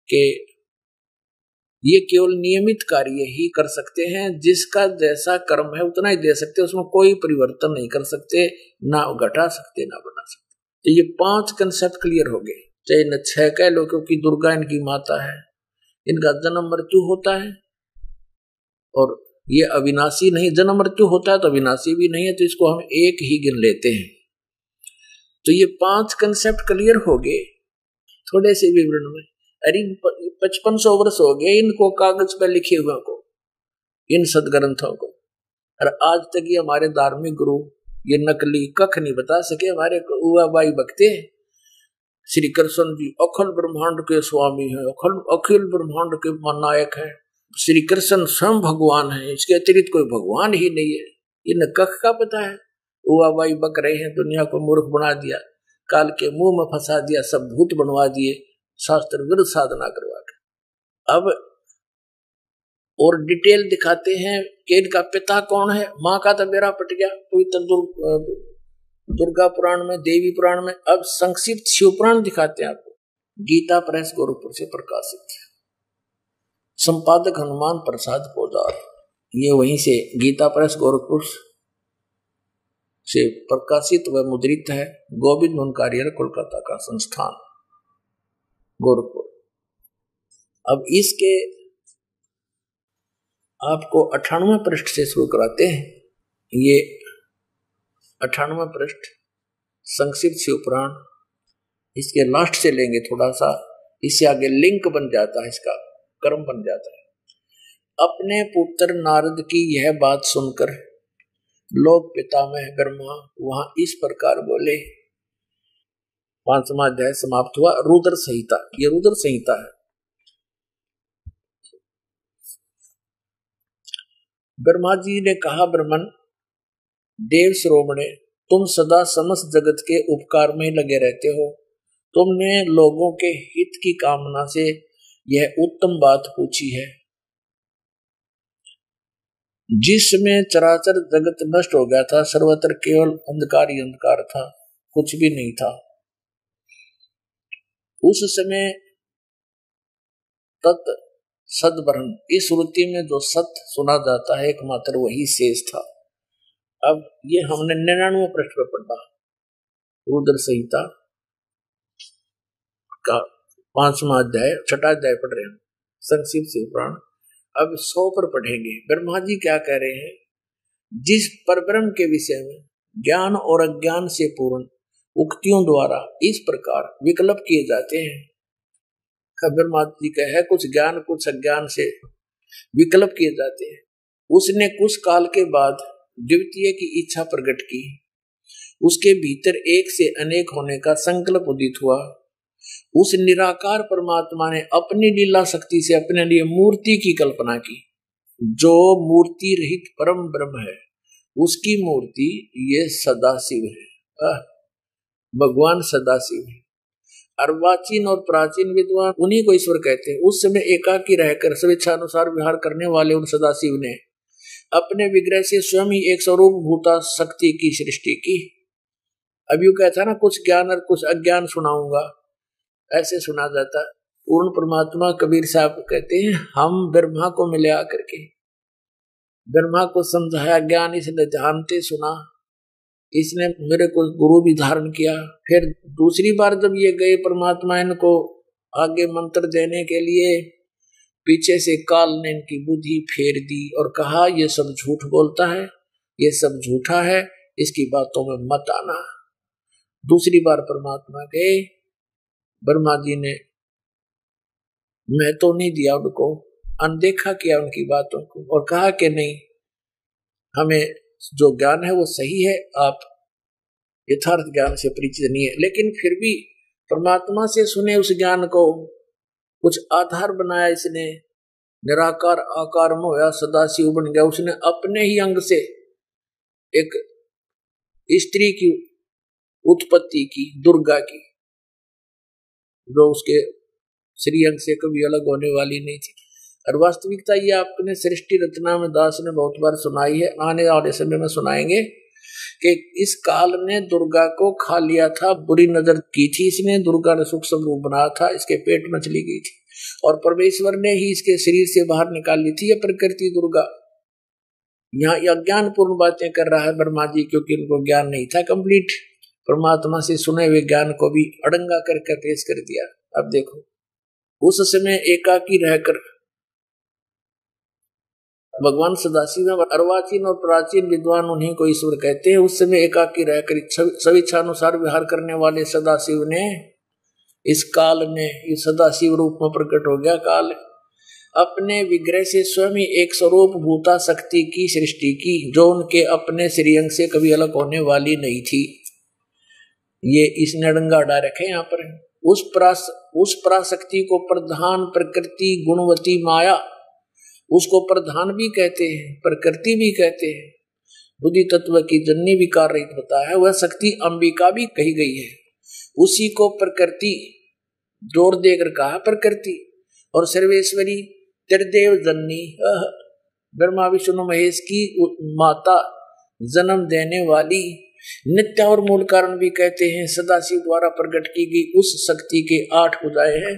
कि ये केवल नियमित कार्य ही कर सकते हैं, जिसका जैसा कर्म है उतना ही दे सकते, उसमें कोई परिवर्तन नहीं कर सकते, ना घटा सकते ना बढ़ा सकते। तो ये 5 कंसेप्ट क्लियर हो गए। चाहे न 6 कह लो, क्योंकि दुर्गा इनकी माता है, इनका जन्म मृत्यु होता है और ये अविनाशी नहीं, जन्म मृत्यु होता है तो अविनाशी भी नहीं है, तो इसको हम एक ही गिन लेते हैं। तो ये 5 कंसेप्ट क्लियर हो गए थोड़े से विवरण में। अरे 5500 वर्ष हो गए इनको कागज पर लिखे हुए को, इन सदग्रंथों को, और आज तक ये हमारे धार्मिक गुरु ये नकली कख नहीं बता सके। हमारे उवाबाई भक्ते श्री कृष्ण जी अखिल ब्रह्मांड के स्वामी है, अखिल ब्रह्मांड के नायक है, श्री कृष्ण स्वयं भगवान है, इसके अतिरिक्त कोई भगवान ही नहीं है। इन्हें कख का पता है? उवाबाई बक रहे हैं, दुनिया को मूर्ख बना दिया, काल के मुंह में फंसा दिया, सब भूत बनवा दिए, शास्त्र विरुद्ध साधना करवा के। अब और डिटेल दिखाते हैं कि इनका पिता कौन है। माँ का तो बेड़ा पट गया पवित्र दुर्गा पुराण में, देवी पुराण में। अब संक्षिप्त शिव पुराण दिखाते हैं आपको। गीता प्रेस गोरखपुर से प्रकाशित, संपादक हनुमान प्रसाद पोदार, ये वहीं से गीता प्रेस गोरखपुर से प्रकाशित व मुद्रित है। गोविंद मुनकारियर कोलकाता का संस्थान गोरखपुर। अब इसके आपको 98वें पृष्ठ से शुरू कराते हैं। ये 98वां पृष्ठ संक्षिप्त शिव पुराण, इसके लास्ट से लेंगे थोड़ा सा, इससे आगे लिंक बन जाता है, इसका कर्म बन जाता है। अपने पुत्र नारद की यह बात सुनकर लोक पितामह ब्रह्मा वहां इस प्रकार बोले। 5वां अध्याय समाप्त हुआ। रुद्र संहिता, ये रुद्र संहिता है। ब्रह्मा जी ने कहा, ब्रह्मन देव श्रोमणे, तुम सदा समस्त जगत के उपकार में लगे रहते हो। तुमने लोगों के हित की कामना से यह उत्तम बात पूछी है। जिसमें चराचर जगत नष्ट हो गया था, सर्वत्र केवल अंधकार ही अंधकार था, कुछ भी नहीं था। उस समय तत् सदब्रह्म, इस श्रुति में जो सत्य सुना जाता है एकमात्र वही शेष था। अब ये हमने 99वें पृष्ठ पर पढ़ा, रुद्र संहिता का 5वां अध्याय, 6वां अध्याय पढ़ रहे हैं संक्षिप्त शिव पुराण। अब 100 पर पढ़ेंगे। ब्रह्मा जी क्या कह रहे हैं? जिस परब्रह्म के विषय में ज्ञान और अज्ञान से पूर्ण उक्तियों द्वारा इस प्रकार विकल्प किए जाते हैं, ब्रह्मा जी का है कुछ ज्ञान कुछ अज्ञान से विकल्प किए जाते हैं। उसने कुछ काल के बाद द्वितीय की इच्छा प्रकट की, उसके भीतर एक से अनेक होने का संकल्प उदित हुआ। उस निराकार परमात्मा ने अपनी लीला शक्ति से अपने लिए मूर्ति की कल्पना की। जो मूर्ति रहित परम ब्रह्म है उसकी मूर्ति ये सदाशिव है, भगवान सदाशिव है। अर्वाचीन और प्राचीन विद्वान उन्हीं को ईश्वर कहते हैं। उस समय एकाकी रहकर स्वेच्छानुसार विहार करने वाले उन सदाशिव ने अपने विग्रह से स्वयं ही एक स्वरूप भूता शक्ति की सृष्टि की। अभी वो कहता ना कुछ ज्ञान और कुछ अज्ञान सुनाऊंगा, ऐसे सुना जाता। पूर्ण परमात्मा कबीर साहब कहते हैं हम ब्रह्मा को मिले आकर के, ब्रह्मा को समझाया, ज्ञान इसने जानते सुना, इसने मेरे को गुरु भी धारण किया। फिर दूसरी बार जब ये गए परमात्मा इनको आगे मंत्र देने के लिए, पीछे से काल ने इनकी बुद्धि फेर दी और कहा ये सब झूठ बोलता है, ये सब झूठा है, इसकी बातों में मत आना। दूसरी बार परमात्मा गए, ब्रह्मा जी ने मैं तो नहीं दिया उनको, अनदेखा किया उनकी बातों को और कहा कि नहीं, हमें जो ज्ञान है वो सही है, आप यथार्थ ज्ञान से परिचित नहीं है। लेकिन फिर भी परमात्मा से सुने उस ज्ञान को कुछ आधार बनाया इसने, निराकार आकार में होया, सदाशिव बन गया। उसने अपने ही अंग से एक स्त्री की उत्पत्ति की, दुर्गा की, जो उसके श्री अंग से कभी अलग होने वाली नहीं थी। और वास्तविकता ये आपने सृष्टि रचना में दास ने बहुत बार सुनाई है, आने वाले समय में सुनाएंगे कि इस काल ने दुर्गा को खा लिया था, बुरी नजर की थी इसने, दुर्गा ने सूक्ष्म रूप बनाया था, इसके पेट में चली गई थी और परमेश्वर ने ही इसके शरीर से बाहर निकाल ली थी। यह प्रकृति दुर्गा यहाँ अज्ञान पूर्ण बातें कर रहा है ब्रह्मा जी, क्योंकि इनको ज्ञान नहीं था कंप्लीट। परमात्मा से सुने हुए ज्ञान को भी अड़ंगा करके पेश कर दिया। अब देखो उस समय एकाकी रहकर भगवान सदाशिव, अर्वाचीन और प्राचीन विद्वान उन्हीं को ईश्वर कहते हैं। उस समय एकाकी रहकर स्वेच्छानुसार विहार करने वाले सदाशिव ने इस काल में, इस सदाशिव रूप में प्रकट हो गया काल, अपने विग्रह से स्वयं ही एक स्वरूप भूता शक्ति की सृष्टि की, जो उनके अपने श्रीअंग से कभी अलग होने वाली नहीं थी। ये इसने अड़ंगा अड़ा रखे यहाँ पर। उस पराशक्ति को प्रधान प्रकृति गुणवती माया, उसको प्रधान भी कहते हैं, प्रकृति भी कहते हैं, बुद्धि तत्व की जननी विकार रहित होता है, वह शक्ति अंबिका भी कही गई है। उसी को प्रकृति जोर देकर कहा प्रकृति, और सर्वेश्वरी त्रिदेव जननी, ब्रह्मा विष्णु महेश की माता, जन्म देने वाली, नित्य और मूल कारण भी कहते हैं। सदाशिव द्वारा प्रकट की गई उस शक्ति के 8 भुजाएं हैं,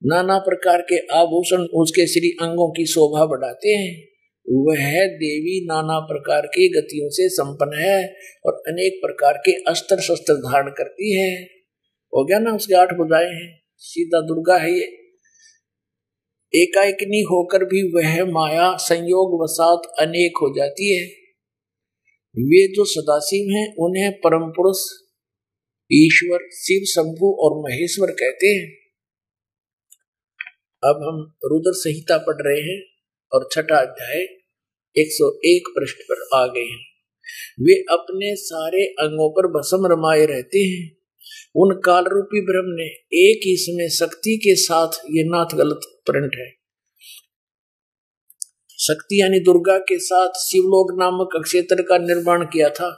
नाना प्रकार के आभूषण उसके श्री अंगों की शोभा बढ़ाते हैं। वह देवी नाना प्रकार की गतियों से संपन्न है और अनेक प्रकार के अस्त्र शस्त्र धारण करती है। हो गया ना, उसके 8 भुजाएं हैं, सीधा दुर्गा है ये। एकाएकनी होकर भी वह माया संयोग वसात अनेक हो जाती है। वे जो सदाशिव हैं उन्हें परम पुरुष, ईश्वर, शिव, शंभु और महेश्वर कहते हैं। अब हम रुद्र संहिता पढ़ रहे हैं और 6वां अध्याय 101 पृष्ठ पर आ गए हैं। वे अपने सारे अंगों पर भस्म रमाए रहते हैं। उन काल रूपी ब्रह्म ने एक ही समय शक्ति के साथ, ये नाथ गलत प्रिंट है, शक्ति यानी दुर्गा के साथ शिवलोक नामक अक्षेत्र का निर्माण किया था।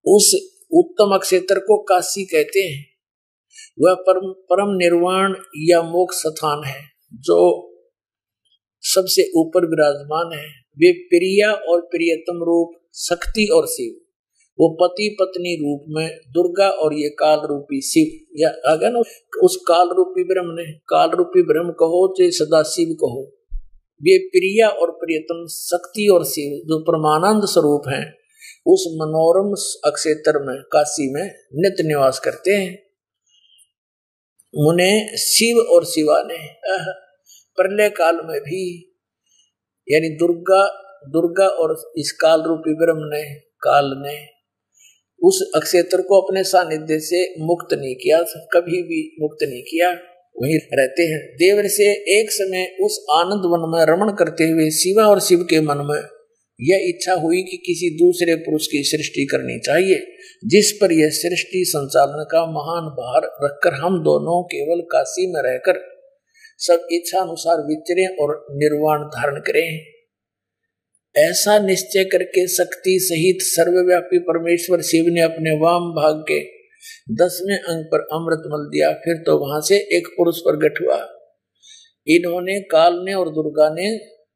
उस उत्तम अक्षेत्र को काशी कहते हैं। वह परम निर्वाण या मोक्ष स्थान है जो सबसे ऊपर विराजमान है। वे प्रिया और प्रियतम रूप शक्ति और शिव, वो पति पत्नी रूप में दुर्गा और ये काल रूपी शिव, या अगर उस काल रूपी ब्रह्म ने, काल रूपी ब्रह्म कहो चाहे सदाशिव कहो, वे प्रिया और प्रियतम शक्ति और शिव जो परमानंद स्वरूप हैं, उस मनोरम अक्षेत्र में काशी में नित्य निवास करते हैं। उन्हें शिव और शिवा ने प्रलय काल में भी, यानी दुर्गा और इस काल रूपी ब्रह्म ने, काल ने उस अक्षेत्र को अपने सानिध्य से मुक्त नहीं किया, कभी भी मुक्त नहीं किया, वहीं रहते हैं। देवर से एक समय उस आनंद वन में रमण करते हुए शिवा और शिव के मन में यह इच्छा हुई कि किसी दूसरे पुरुष की सृष्टि करनी चाहिए, जिस पर यह सृष्टि संचालन का महान भार रखकर हम दोनों केवल काशी में रहकर सब इच्छा अनुसार विचरे और निर्वाण धारण करें। ऐसा निश्चय करके शक्ति सहित सर्वव्यापी परमेश्वर शिव ने अपने वाम भाग के 10वें अंग पर अमृत मल दिया। फिर तो वहां से एक पुरुष प्रकट हुआ। इन्होंने, काल ने और दुर्गा ने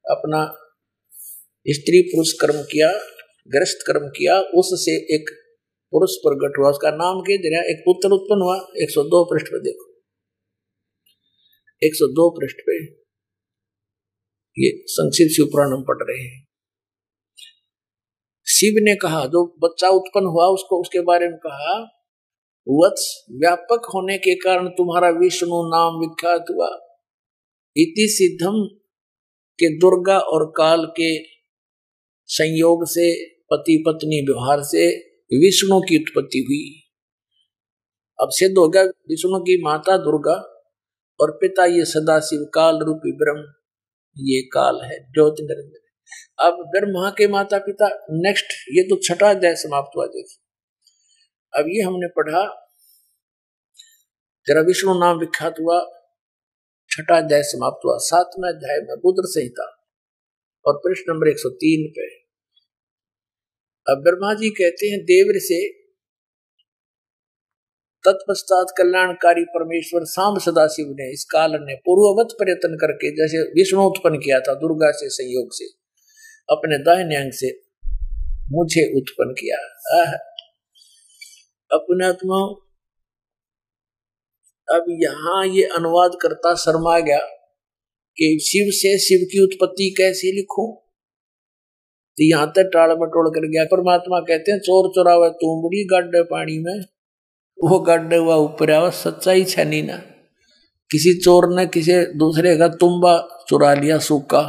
अपना स्त्री पुरुष कर्म किया, ग्रस्त कर्म किया, उससे एक पुरुष प्रकट हुआ। उसका नाम क्या दिया? एक पुत्र उत्पन्न हुआ। 102 पृष्ठ पे देखो, 102 पृष्ठ पे ये संक्षिप्त शिव पुराण हम पढ़ रहे हैं। शिव ने कहा, जो बच्चा उत्पन्न हुआ उसको, उसके बारे में कहा, वत्स, व्यापक होने के कारण तुम्हारा विष्णु नाम विख्यात हुआ। इति सिद्धम के दुर्गा और काल के संयोग से, पति पत्नी व्यवहार से विष्णु की उत्पत्ति हुई। अब सिद्ध हो गया विष्णु की माता दुर्गा और पिता ये सदाशिव काल रूपी ब्रह्म, ये काल है ज्योति निरंजन। अब ब्रह्मा के माता पिता, नेक्स्ट ये तो छठा अध्याय समाप्त हुआ। देखिए अब ये हमने पढ़ा, तेरा विष्णु नाम विख्यात हुआ, छठा अध्याय समाप्त हुआ। 7वें अध्याय में रुद्र संहिता और पृष्ठ नंबर 103 पे अब ब्रह्मा जी कहते हैं देवर से, तत्पश्चात कल्याणकारी परमेश्वर सांब सदाशिव ने, इस काल ने पूर्ववत प्रयत्न करके, जैसे विष्णु उत्पन्न किया था दुर्गा से संयोग से, अपने दाहिने अंग से मुझे उत्पन्न किया। अपने आत्मा। अब यहां ये अनुवाद करता शर्मा गया कि शिव से शिव की उत्पत्ति कैसे लिखूं, तो यहां तक टाड़ मटोड़ कर गया। परमात्मा कहते हैं, चोर चोरावे तुमड़ी गड्ढे पानी में, वो गड्ढे हुआ ऊपर आवा, सच्चाई छनी ना। किसी चोर ने किसी दूसरे का तुम्बा चुरा लिया सूखा,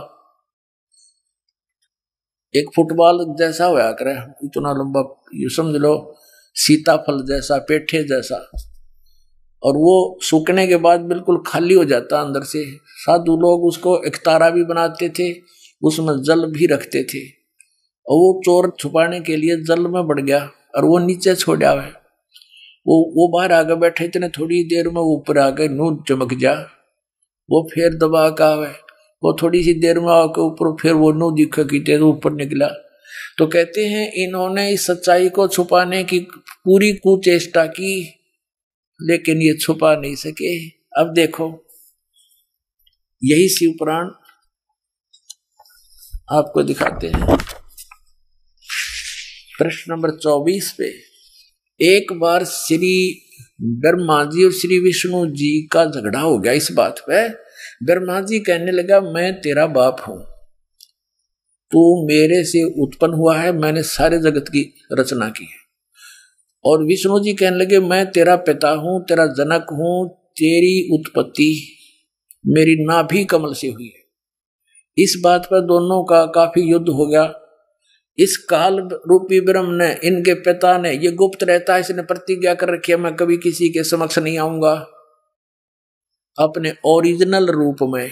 एक फुटबॉल जैसा हुआ करे, इतना लंबा, ये समझ लो सीताफल जैसा, पेठे जैसा, और वो सूखने के बाद बिल्कुल खाली हो जाता अंदर से। साधु लोग उसको एक तारा भी बनाते थे, उसमें जल भी रखते थे, और वो चोर छुपाने के लिए जल में बढ़ गया और वो नीचे छोड़ा है। वो बाहर आगे बैठे, इतने थोड़ी देर में ऊपर आ गए, नूर चमक जा, वो फिर दबा का है, वो थोड़ी सी देर में आके ऊपर, फिर वो नू दिखे की तेज ऊपर निकला। तो कहते हैं इन्होंने इस सच्चाई को छुपाने की पूरी कुचेष्टा की, लेकिन ये छुपा नहीं सके। अब देखो यही शिव पुराण आपको दिखाते हैं। प्रश्न नंबर 24 पे, एक बार श्री ब्रह्मा जी और श्री विष्णु जी का झगड़ा हो गया इस बात पे। ब्रह्मा जी कहने लगा, मैं तेरा बाप हूं, तू मेरे से उत्पन्न हुआ है, मैंने सारे जगत की रचना की है। और विष्णु जी कहने लगे, मैं तेरा पिता हूं, तेरा जनक हूं, तेरी उत्पत्ति मेरी नाभि कमल से हुई है। इस बात पर दोनों का काफी युद्ध हो गया। इस काल रूपी ब्रह्म ने, इनके पिता ने, ये गुप्त रहता है, इसने प्रतिज्ञा कर रखी है, मैं कभी किसी के समक्ष नहीं आऊंगा, अपने ओरिजिनल रूप में,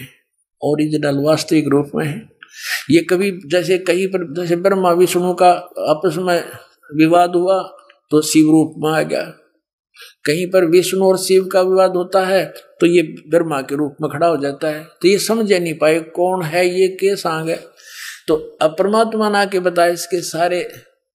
ओरिजिनल वास्तविक रूप में है। ये कभी जैसे कहीं पर, जैसे ब्रह्मा विष्णु का आपस में विवाद हुआ तो शिव रूप में आ गया, कहीं पर विष्णु और शिव का विवाद होता है तो ये ब्रह्मा के रूप में खड़ा हो जाता है। तो ये समझ नहीं पाए कौन है ये, के सांग है। तो अब परमात्मा ने आके बताया, इसके सारे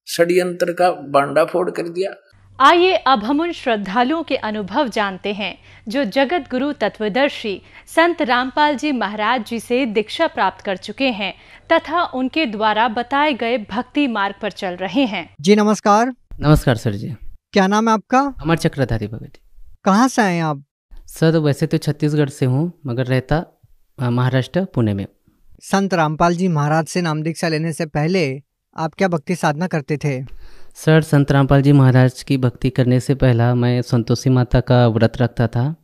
षड्यंत्र का बांडा फोड़ कर दिया। आइए अब हम उन श्रद्धालुओं के अनुभव जानते हैं जो जगत गुरु तत्वदर्शी संत रामपाल जी महाराज जी से दीक्षा प्राप्त कर चुके हैं तथा उनके द्वारा बताए गए भक्ति मार्ग पर चल रहे हैं। जी नमस्कार। नमस्कार सर जी। क्या नाम है आपका? अमर चक्रधारी भगत। कहाँ से आए हैं आप? सर वैसे तो छत्तीसगढ़ से हूँ, मगर रहता महाराष्ट्र पुणे में। संत रामपाल जी महाराज से नाम दीक्षा लेने से पहले आप क्या भक्ति साधना करते थे? सर संत रामपाल जी महाराज की भक्ति करने से पहला मैं संतोषी माता का व्रत रखता था,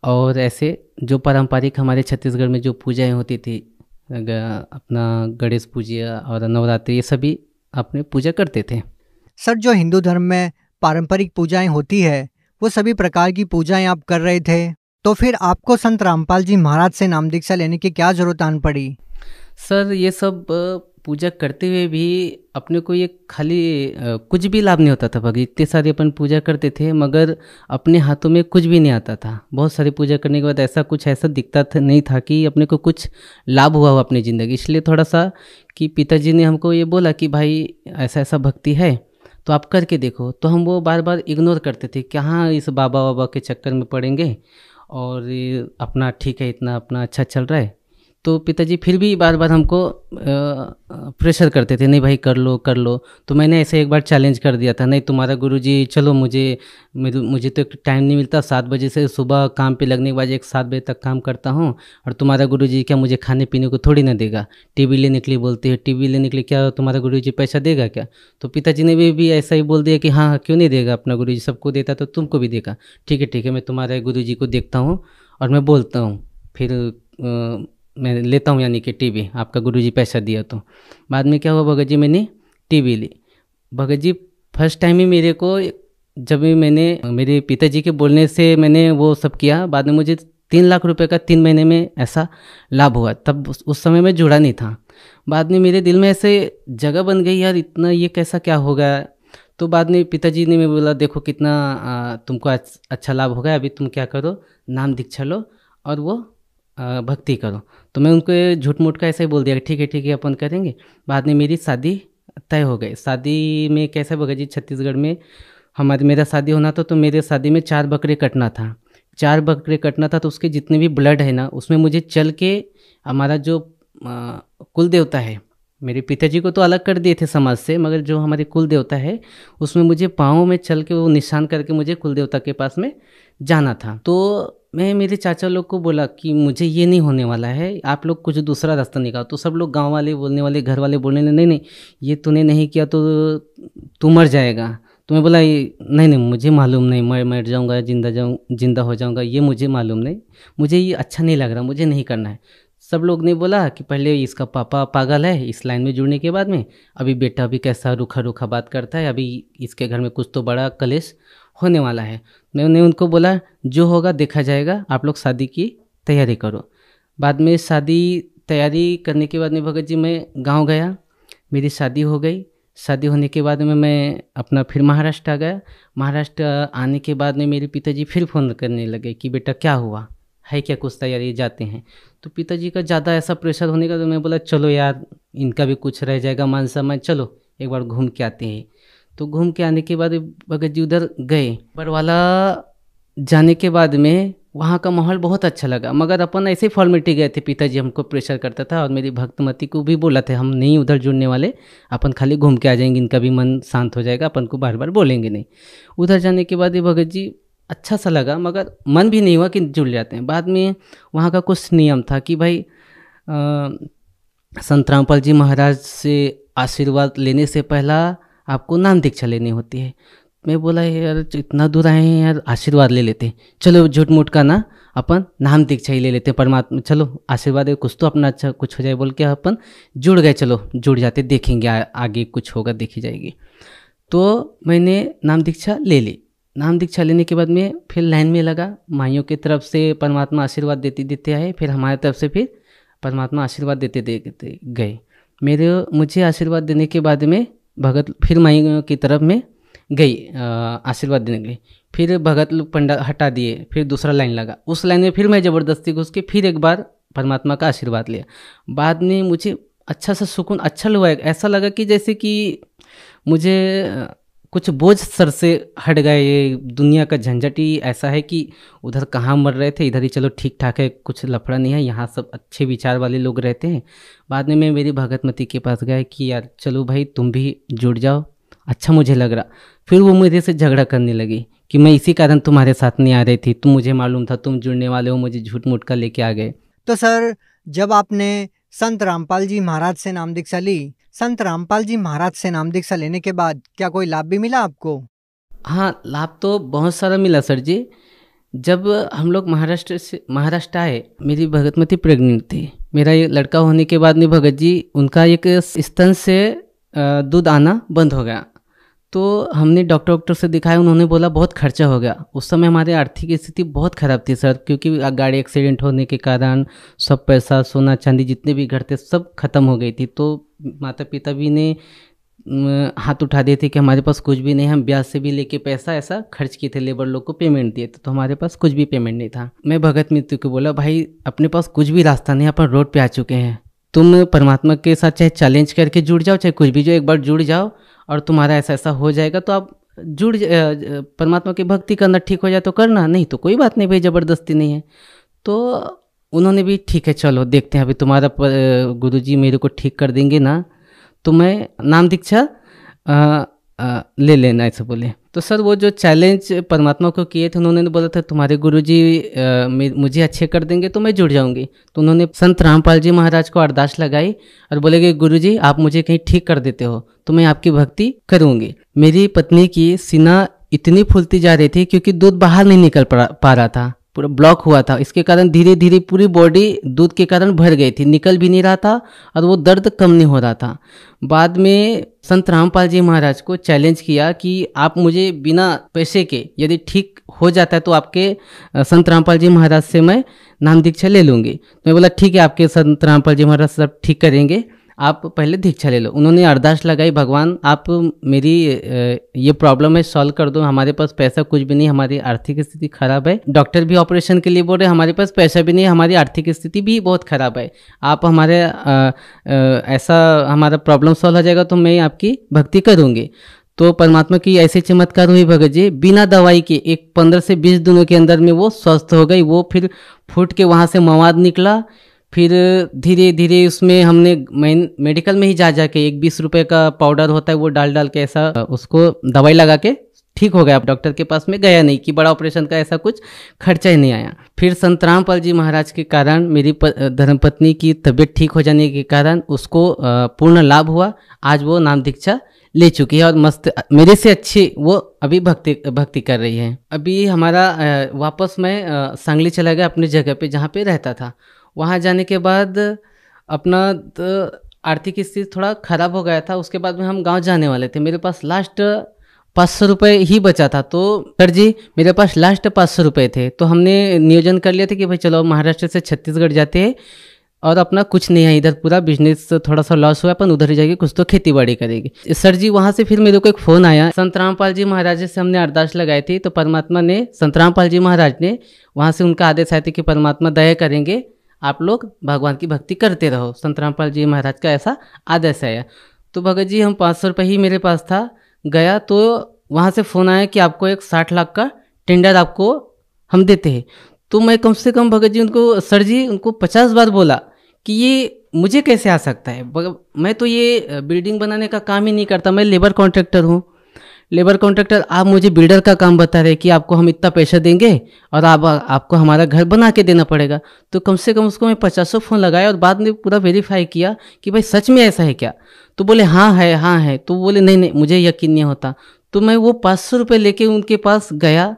और ऐसे जो पारंपरिक हमारे छत्तीसगढ़ में जो पूजाएं होती थी, अपना गणेश पूजा और नवरात्रि, ये सभी अपने पूजा करते थे। सर, जो हिंदू धर्म में पारंपरिक पूजाएं होती है वो सभी प्रकार की पूजाएं आप कर रहे थे, तो फिर आपको संत रामपाल जी महाराज से नाम दीक्षा लेने की क्या जरूरत आन पड़ी? सर, ये सब पूजा करते हुए भी अपने को ये खाली कुछ भी लाभ नहीं होता था। भगत इतने सारे अपन पूजा करते थे मगर अपने हाथों में कुछ भी नहीं आता था। बहुत सारी पूजा करने के बाद ऐसा दिखता था नहीं था कि अपने को कुछ लाभ हुआ हो अपनी ज़िंदगी। इसलिए थोड़ा सा कि पिताजी ने हमको ये बोला कि भाई ऐसा ऐसा भक्ति है तो आप करके देखो। तो हम वो बार बार इग्नोर करते थे कि हाँ इस बाबा बाबा के चक्कर में पड़ेंगे और ये अपना ठीक है, इतना अपना अच्छा चल रहा है। तो पिताजी फिर भी बार बार हमको प्रेशर करते थे, नहीं भाई कर लो कर लो। तो मैंने ऐसे एक बार चैलेंज कर दिया था, नहीं तुम्हारा गुरुजी चलो, मुझे तो टाइम नहीं मिलता, 7 बजे से सुबह काम पे लगने के बाद 7 बजे तक काम करता हूँ, और तुम्हारा गुरुजी क्या मुझे खाने पीने को थोड़ी ना देगा। टीवी लेने के लिए बोलते हैं, टीवी लेने के लिए क्या तुम्हारा गुरुजी पैसा देगा क्या? तो पिताजी ने भी ऐसा ही बोल दिया कि हाँ क्यों नहीं देगा, अपना गुरुजी सबको देता तो तुमको भी देगा। ठीक है मैं तुम्हारे गुरुजी को देखता हूँ और मैं बोलता हूँ, फिर मैं लेता हूँ यानी कि टीवी, आपका गुरुजी पैसा दिया। तो बाद में क्या हुआ भगत जी, मैंने टीवी ली। भगत जी फर्स्ट टाइम ही मेरे को, जब मैंने मेरे पिताजी के बोलने से मैंने वो सब किया, बाद में मुझे 3 लाख रुपए का 3 महीने में ऐसा लाभ हुआ। तब उस समय मैं जुड़ा नहीं था। बाद में मेरे दिल में ऐसे जगह बन गई, यार इतना ये कैसा क्या हो गया। तो बाद में पिताजी ने मैं बोला देखो कितना तुमको अच्छा लाभ हो गया, अभी तुम क्या करो, नाम दीक्षा लो और वो भक्ति करो। तो मैं उनको झूठ मूठ का ऐसे ही बोल दिया ठीक है अपन करेंगे। बाद में मेरी शादी तय हो गई। शादी में कैसे भगत जी, छत्तीसगढ़ में मेरा शादी होना था, तो मेरे शादी में 4 बकरे कटना था। 4 बकरे कटना था, तो उसके जितने भी ब्लड है ना, उसमें मुझे चल के हमारा जो कुल देवता है, मेरे पिताजी को तो अलग कर दिए थे समाज से, मगर जो हमारे कुल देवता है उसमें मुझे पाँव में चल के वो निशान करके मुझे कुल देवता के पास में जाना था। तो मैं मेरे चाचा लोग को बोला कि मुझे ये नहीं होने वाला है, आप लोग कुछ दूसरा रास्ता निकालो। तो सब लोग गांव वाले बोलने वाले, घर वाले बोलने लगे नहीं ये तूने नहीं किया तो तू मर जाएगा। तो मैं बोला नहीं मुझे मालूम नहीं, मैं मर जाऊँगा जिंदा हो जाऊँगा, ये मुझे मालूम नहीं, मुझे ये अच्छा नहीं लग रहा, मुझे नहीं करना है। सब लोग ने बोला कि पहले इसका पापा पागल है इस लाइन में जुड़ने के बाद में, अभी बेटा भी कैसा रूखा बात करता है, अभी इसके घर में कुछ तो बड़ा कलेश होने वाला है। मैंने उनको बोला जो होगा देखा जाएगा, आप लोग शादी की तैयारी करो। बाद में शादी तैयारी करने के बाद में भगत जी मैं गांव गया, मेरी शादी हो गई। शादी होने के बाद में मैं अपना फिर महाराष्ट्र आ गया। महाराष्ट्र आने के बाद में मेरे पिताजी फिर फ़ोन करने लगे कि बेटा क्या हुआ है, क्या कुछ तैयारी जाते हैं। तो पिताजी का ज़्यादा ऐसा प्रेशर होने का, तो मैं बोला चलो यार इनका भी कुछ रह जाएगा मान सम्मान, चलो एक बार घूम के आते हैं। तो घूम के आने के बाद भगत जी उधर गए। बरवाला जाने के बाद में वहाँ का माहौल बहुत अच्छा लगा, मगर अपन ऐसे ही फॉर्मेलिटी गए थे। पिताजी हमको प्रेशर करता था और मेरी भक्तमती को भी बोला था हम नहीं उधर जुड़ने वाले, अपन खाली घूम के आ जाएंगे, इनका भी मन शांत हो जाएगा, अपन को बार बार बोलेंगे नहीं। उधर जाने के बाद ये भगत जी अच्छा सा लगा, मगर मन भी नहीं हुआ कि जुड़ जाते हैं। बाद में वहाँ का कुछ नियम था कि भाई संत रामपाल जी महाराज से आशीर्वाद लेने से पहला आपको नाम दीक्षा लेनी होती है। मैं बोला यार इतना दूर आए हैं यार, आशीर्वाद ले लेते, चलो झूठ मूठ का ना अपन नाम दीक्षा ही ले लेते, परमात्मा चलो आशीर्वाद है कुछ तो अपना अच्छा कुछ हो जाए बोल के अपन जुड़ गए। चलो जुड़ जाते, देखेंगे आगे कुछ होगा देखी जाएगी। तो मैंने नाम दीक्षा ले ली। नाम दीक्षा लेने के बाद में फिर लाइन में लगा। माइयों की तरफ से परमात्मा आशीर्वाद देते आए, फिर हमारी तरफ से फिर परमात्मा आशीर्वाद देते गए। मुझे आशीर्वाद देने के बाद में भगत फिर माइयों की तरफ में गई आशीर्वाद देने के लिए। फिर भगत लोग पंडा हटा दिए, फिर दूसरा लाइन लगा। उस लाइन में फिर मैं ज़बरदस्ती घुस के फिर एक बार परमात्मा का आशीर्वाद लिया। बाद में मुझे अच्छा सा सुकून अच्छा लगा, ऐसा लगा कि जैसे कि मुझे कुछ बोझ सर से हट गए। ये दुनिया का झंझट ही ऐसा है कि उधर कहाँ मर रहे थे, इधर ही चलो ठीक ठाक है, कुछ लफड़ा नहीं है, यहाँ सब अच्छे विचार वाले लोग रहते हैं। बाद में मैं मेरी भगतमती के पास गया कि यार चलो भाई तुम भी जुड़ जाओ, अच्छा मुझे लग रहा। फिर वो मेरे से झगड़ा करने लगी कि मैं इसी कारण तुम्हारे साथ नहीं आ रही थी, तुम मुझे मालूम था तुम जुड़ने वाले हो, मुझे झूठ मूठ का लेके आ गए। तो सर जब आपने संत रामपाल जी महाराज से नाम दीक्षा ली, संत रामपाल जी महाराज से नाम दीक्षा लेने के बाद क्या कोई लाभ भी मिला आपको? हाँ लाभ तो बहुत सारा मिला सर जी। जब हम लोग महाराष्ट्र आए, मेरी भगतमती प्रेग्नेंट थी। मेरा ये लड़का होने के बाद में भगत जी उनका एक स्तन से दूध आना बंद हो गया। तो हमने डॉक्टर से दिखाया, उन्होंने बोला बहुत खर्चा हो गया। उस समय हमारी आर्थिक स्थिति बहुत ख़राब थी सर, क्योंकि गाड़ी एक्सीडेंट होने के कारण सब पैसा, सोना चांदी जितने भी घर थे सब खत्म हो गई थी। तो माता पिता भी ने हाथ उठा दिए थे कि हमारे पास कुछ भी नहीं, हम ब्याज से भी लेके पैसा ऐसा खर्च किए थे, लेबर लोग को पेमेंट दिए थे, तो हमारे पास कुछ भी पेमेंट नहीं था। मैं भगत मित्र को बोला, भाई अपने पास कुछ भी रास्ता नहीं, अपन रोड पे आ चुके हैं, तुम परमात्मा के साथ चाहे चैलेंज करके जुड़ जाओ, चाहे कुछ भी जो, एक बार जुड़ जाओ और तुम्हारा ऐसा ऐसा हो जाएगा, तो आप जुड़ परमात्मा की भक्ति करना, ठीक हो जाए तो करना, नहीं तो कोई बात नहीं भाई, ज़बरदस्ती नहीं है। तो उन्होंने भी ठीक है चलो देखते हैं, अभी तुम्हारा गुरुजी मेरे को ठीक कर देंगे ना, तो मैं नाम दीक्षा ले लेना, ऐसे बोले। तो सर वो जो चैलेंज परमात्मा को किए थे, उन्होंने बोला था तुम्हारे गुरुजी मुझे अच्छे कर देंगे तो मैं जुड़ जाऊंगी। तो उन्होंने संत रामपाल जी महाराज को अरदास लगाई और बोले कि गुरुजी आप मुझे कहीं ठीक कर देते हो तो मैं आपकी भक्ति करूंगी। मेरी पत्नी की सीना इतनी फूलती जा रही थी क्योंकि दूध बाहर नहीं निकल पा रहा था, पूरा ब्लॉक हुआ था। इसके कारण धीरे धीरे पूरी बॉडी दूध के कारण भर गई थी, निकल भी नहीं रहा था और वो दर्द कम नहीं हो रहा था। बाद में संत रामपाल जी महाराज को चैलेंज किया कि आप मुझे बिना पैसे के यदि ठीक हो जाता है तो आपके संत रामपाल जी महाराज से मैं नाम दीक्षा ले लूँगी। तो मैं बोला ठीक है, आपके संत रामपाल जी महाराज सब ठीक करेंगे, आप पहले दीक्षा ले लो। उन्होंने अरदास लगाई, भगवान आप मेरी ये प्रॉब्लम है सॉल्व कर दो, हमारे पास पैसा कुछ भी नहीं, हमारी आर्थिक स्थिति खराब है, डॉक्टर भी ऑपरेशन के लिए बोल रहे हमारे पास पैसा भी नहीं, हमारी आर्थिक स्थिति भी बहुत खराब है, आप हमारे ऐसा हमारा प्रॉब्लम सॉल्व हो जाएगा तो मैं आपकी भक्ति करूँगी। तो परमात्मा की ऐसे चमत्कार हुई भगत जी, बिना दवाई के एक 15 से 20 दिनों के अंदर में वो स्वस्थ हो गई। वो फिर फूट के वहाँ से मवाद निकला, फिर धीरे धीरे उसमें हमने मेडिकल में ही जा के एक 20 रुपए का पाउडर होता है वो डाल के ऐसा उसको दवाई लगा के ठीक हो गया। डॉक्टर के पास में गया नहीं कि बड़ा ऑपरेशन का ऐसा कुछ खर्चा ही नहीं आया। फिर संत रामपाल जी महाराज के कारण मेरी धर्मपत्नी की तबीयत ठीक हो जाने के कारण उसको पूर्ण लाभ हुआ। आज वो नाम दीक्षा ले चुकी है और मस्त मेरे से अच्छी वो अभी भक्ति कर रही है। अभी हमारा वापस मैं सांगली चला गया अपनी जगह पे जहाँ पे रहता था। वहाँ जाने के बाद अपना आर्थिक स्थिति थोड़ा ख़राब हो गया था। उसके बाद में हम गांव जाने वाले थे, मेरे पास लास्ट 500 रुपये ही बचा था। तो सर जी मेरे पास लास्ट 500 रुपये थे, तो हमने नियोजन कर लिया था कि भाई चलो महाराष्ट्र से छत्तीसगढ़ जाते हैं और अपना कुछ नहीं है, इधर पूरा बिजनेस थोड़ा सा लॉस हुआ, अपन उधर ही जाके कुछ तो खेती बाड़ी करेगी। सर जी वहाँ से फिर मेरे को एक फ़ोन आया, संत रामपाल जी महाराज से हमने अरदास लगाई थी, तो परमात्मा ने संत रामपाल जी महाराज ने वहाँ से उनका आदेश आया था कि परमात्मा दया करेंगे, आप लोग भगवान की भक्ति करते रहो। संत रामपाल जी महाराज का ऐसा आदेश आया। तो भगत जी हम 500 रुपये ही मेरे पास था, गया तो वहाँ से फ़ोन आया कि आपको एक 60 लाख का टेंडर आपको हम देते हैं। तो मैं कम से कम भगत जी उनको, सर जी उनको 50 बार बोला कि ये मुझे कैसे आ सकता है, मैं तो ये बिल्डिंग बनाने का काम ही नहीं करता, मैं लेबर कॉन्ट्रैक्टर हूँ। लेबर कॉन्ट्रैक्टर, आप मुझे बिल्डर का काम बता रहे कि आपको हम इतना पैसा देंगे और आपको हमारा घर बना के देना पड़ेगा। तो कम से कम उसको मैं 50 फ़ोन लगाया और बाद में पूरा वेरीफाई किया कि भाई सच में ऐसा है क्या। तो बोले हाँ है। तो बोले नहीं मुझे यकीन नहीं होता। तो मैं वो 500 रुपये लेके उनके पास गया।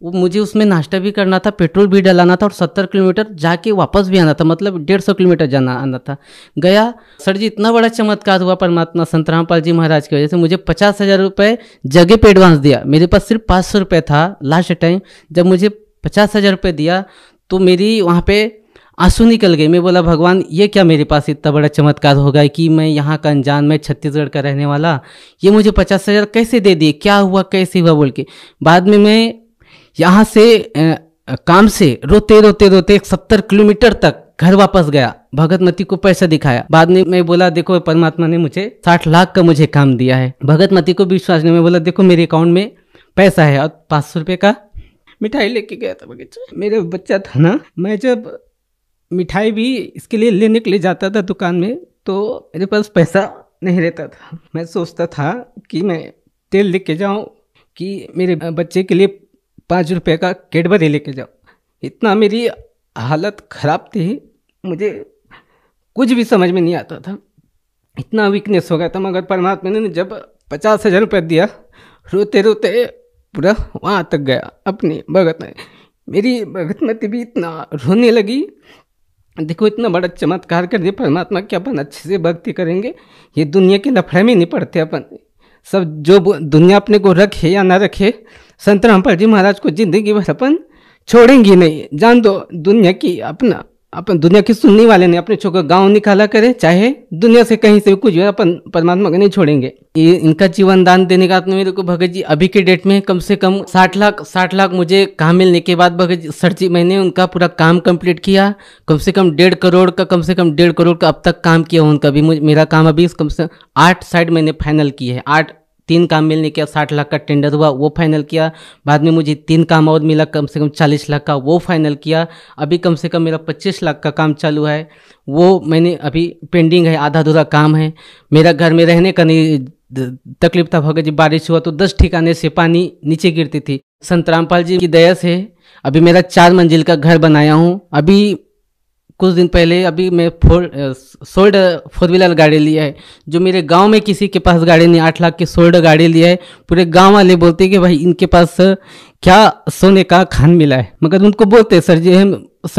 वो मुझे उसमें नाश्ता भी करना था, पेट्रोल भी डलाना था और 70 किलोमीटर जाके वापस भी आना था, मतलब 150 किलोमीटर आना था। गया, सर जी इतना बड़ा चमत्कार हुआ परमात्मा संत रामपाल जी महाराज की वजह से। मुझे 50,000 रुपये जगह पे एडवांस दिया। मेरे पास सिर्फ 500 रुपये था लास्ट टाइम। जब मुझे 50,000 रुपये दिया तो मेरी वहाँ पे आंसू निकल गए। मैं बोला भगवान ये क्या मेरे पास इतना बड़ा चमत्कार होगा कि मैं यहाँ का अनजान, मैं छत्तीसगढ़ का रहने वाला, ये मुझे 50,000 कैसे दे दिए, क्या हुआ कैसे हुआ बोल के। बाद में मैं यहाँ से काम से रोते 70 किलोमीटर तक घर वापस गया, भगतमती को पैसा दिखाया। बाद में मैं बोला देखो परमात्मा ने मुझे 60 लाख का मुझे काम दिया है। भगतमती को विश्वास नहीं। मैं बोला देखो मेरे अकाउंट में पैसा है और 500 रुपये का मिठाई लेके गया था बगीचा। मेरे बच्चा था ना, मैं जब मिठाई भी इसके लिए लेने के लिए जाता था दुकान में तो मेरे पास पैसा नहीं रहता था। मैं सोचता था कि मैं तेल लेके जाऊँ कि मेरे बच्चे के लिए 5 रुपये का कैडबरी लेके जाओ। इतना मेरी हालत ख़राब थी, मुझे कुछ भी समझ में नहीं आता था, इतना वीकनेस हो गया था। मगर परमात्मा ने जब 50,000 रुपये दिया, रोते पूरा वहाँ तक गया अपनी भगत में। मेरी भगतमती भी इतना रोने लगी, देखो इतना बड़ा चमत्कार कर दिया परमात्मा कि अपन अच्छे से भक्ति करेंगे, ये दुनिया के लफड़े में नहीं पड़ते अपन। सब जो दुनिया अपने को रखे या ना रखे, संत रामपाल जी महाराज को जिंदगी भर अपन छोड़ेंगे नहीं। जान दो दुनिया की अपन दुनिया की सुनने वाले नहीं, अपने छोकर गांव निकाला करे, चाहे दुनिया से कहीं से कुछ हो, अपन परमात्मा को नहीं छोड़ेंगे। ये इनका जीवन दान देने का तो मेरे को भगत जी अभी के डेट में कम से कम 60 लाख मुझे काम मिलने के बाद भगत जी सर जी मैंने उनका पूरा काम कंप्लीट किया। कम से कम 1.5 करोड़ का अब तक काम किया उनका भी। मेरा काम अभी कम से 8 साइड मैंने फाइनल किए हैं। 3 काम मिलने के 60 लाख का टेंडर हुआ, वो फाइनल किया। बाद में मुझे 3 काम और मिला कम से कम 40 लाख का, वो फाइनल किया। अभी कम से कम मेरा 25 लाख का काम चालू है, वो मैंने अभी पेंडिंग है, आधा अधूरा काम है। मेरा घर में रहने का नहीं तकलीफ था भगत जी, बारिश हुआ तो 10 ठिकाने से पानी नीचे गिरती थी। संत रामपाल जी की दया से अभी मेरा 4 मंजिल का घर बनाया हूँ। अभी कुछ दिन पहले अभी मैं सोल्ड 4 व्हीलर गाड़ी लिया है, जो मेरे गांव में किसी के पास गाड़ी नहीं। 8 लाख की सोल्ड गाड़ी लिया है। पूरे गांव वाले बोलते हैं कि भाई इनके पास क्या सोने का खान मिला है। मगर उनको बोलते सर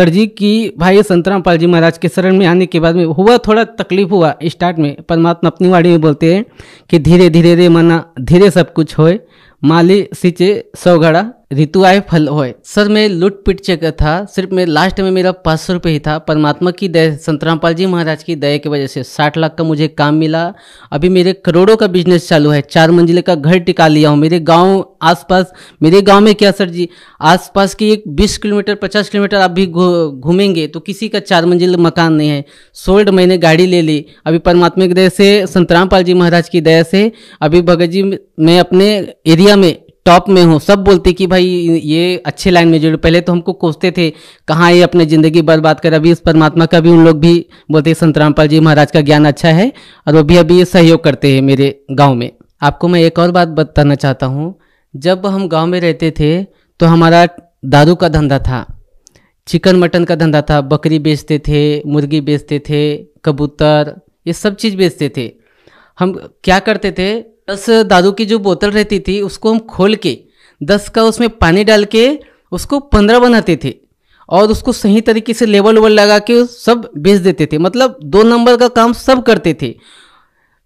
जी की भाई संत रामपाल जी महाराज के शरण में आने के बाद में हुआ थोड़ा तकलीफ हुआ स्टार्ट में। परमात्मा अपनी वाणी में बोलते हैं कि धीरे धीरे रे मना धीरे सब कुछ होए, माली सिंचे 100 घड़ा ऋतु आए फल होए। सर मैं लूट पिट चुका था, सिर्फ मैं लास्ट में मेरा 500 रुपये ही था। परमात्मा की दया, संत रामपाल जी महाराज की दया की वजह से 60 लाख का मुझे काम मिला। अभी मेरे करोड़ों का बिजनेस चालू है। 4 मंजिले का घर टिका लिया हूँ। मेरे गांव आसपास, मेरे गांव में क्या सर जी, आसपास की एक 20 किलोमीटर 50 किलोमीटर आप भी घूमेंगे तो किसी का 4 मंजिल मकान नहीं है। सोल्ड मैंने गाड़ी ले ली। अभी परमात्मा की दया से, संत रामपाल जी महाराज की दया से अभी भगत जी मैं अपने एरिया में टॉप में हूँ। सब बोलते कि भाई ये अच्छे लाइन में जुड़े। पहले तो हमको कोसते थे कहाँ ये अपने ज़िंदगी बर्बाद कर। अभी इस परमात्मा का भी उन लोग भी बोलते संत रामपाल जी महाराज का ज्ञान अच्छा है और वो भी अभी सहयोग करते हैं मेरे गांव में। आपको मैं एक और बात बताना चाहता हूँ। जब हम गांव में रहते थे तो हमारा दारू का धंधा था, चिकन मटन का धंधा था, बकरी बेचते थे, मुर्गी बेचते थे, कबूतर, ये सब चीज़ बेचते थे। हम क्या करते थे, 10 दारू की जो बोतल रहती थी उसको हम खोल के 10 का उसमें पानी डाल के उसको 15 बनाते थे और उसको सही तरीके से लेबल वेबल लगा के सब बेच देते थे। मतलब 2 नंबर का काम सब करते थे।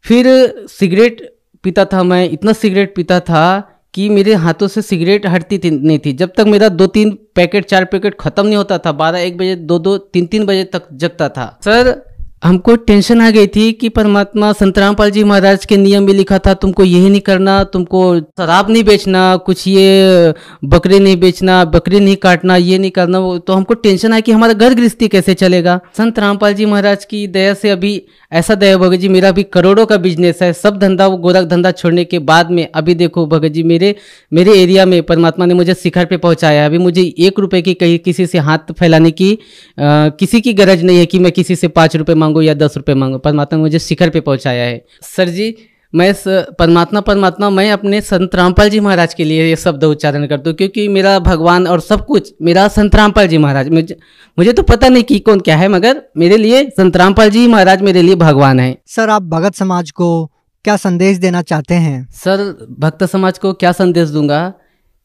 फिर सिगरेट पीता था मैं, इतना सिगरेट पीता था कि मेरे हाथों से सिगरेट हटती नहीं थी। जब तक मेरा 2-3 पैकेट 4 पैकेट ख़त्म नहीं होता था, 12-1 बजे 2-2 3-3 बजे तक जगता था। सर हमको टेंशन आ गई थी कि परमात्मा संत रामपाल जी महाराज के नियम में लिखा था तुमको यही नहीं करना, तुमको शराब नहीं बेचना, कुछ ये बकरी नहीं बेचना, बकरी नहीं काटना, ये नहीं करना। तो हमको टेंशन आई कि हमारा घर गृहस्थी कैसे चलेगा। संत रामपाल जी महाराज की दया से अभी ऐसा दया भगत जी मेरा भी करोड़ों का बिजनेस है। सब धंधा वो गोरख धंधा छोड़ने के बाद में अभी देखो भगत जी मेरे एरिया में परमात्मा ने मुझे शिखर पे पहुंचाया। अभी मुझे 1 रुपए की कहीं किसी से हाथ फैलाने की किसी की गरज नहीं है कि मैं किसी से 5 रुपए मांगू या 10 रुपए मांगू। परमात्मा ने मुझे शिखर पे पहुंचाया है। सर जी मैं परमात्मा मैं अपने संत रामपाल जी महाराज के लिए ये शब्द उच्चारण करता हूँ, क्योंकि मेरा भगवान और सब कुछ मेरा संत रामपाल जी महाराज। मुझे तो पता नहीं कि कौन क्या है, मगर मेरे लिए संत रामपाल जी महाराज मेरे लिए भगवान है। सर आप भगत समाज को क्या संदेश देना चाहते हैं? सर भक्त समाज को क्या संदेश दूंगा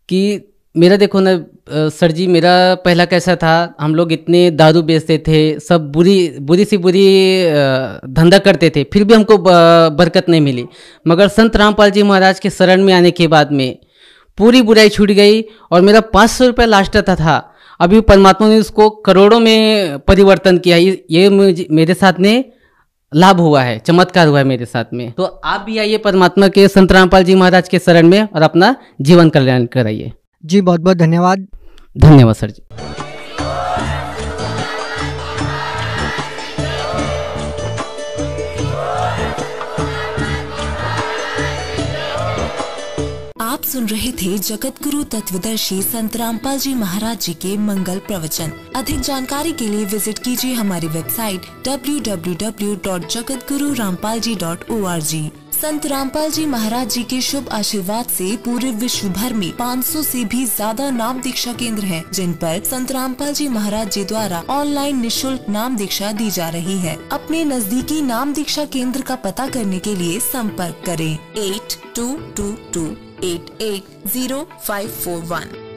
कि मेरा देखो ना सर जी, मेरा पहला कैसा था, हम लोग इतने दारू बेचते थे, सब बुरी सी बुरी धंधा करते थे, फिर भी हमको बरकत नहीं मिली। मगर संत रामपाल जी महाराज के शरण में आने के बाद में पूरी बुराई छूट गई और मेरा 500 रुपये लास्ट था। अभी परमात्मा ने उसको करोड़ों में परिवर्तन किया। ये मेरे साथ में लाभ हुआ है, चमत्कार हुआ है मेरे साथ में। तो आप भी आइए परमात्मा के संत रामपाल जी महाराज के शरण में और अपना जीवन कल्याण कराइए। जी बहुत बहुत धन्यवाद। धन्यवाद सर जी। आप सुन रहे थे जगत गुरु तत्वदर्शी संत रामपाल जी महाराज जी के मंगल प्रवचन। अधिक जानकारी के लिए विजिट कीजिए हमारी वेबसाइट www.jagatgururampalji.org। संत रामपाल जी महाराज जी के शुभ आशीर्वाद से पूरे विश्व भर में 500 से भी ज्यादा नाम दीक्षा केंद्र हैं, जिन पर संत रामपाल जी महाराज जी द्वारा ऑनलाइन निशुल्क नाम दीक्षा दी जा रही है। अपने नजदीकी नाम दीक्षा केंद्र का पता करने के लिए संपर्क करें 8222880541।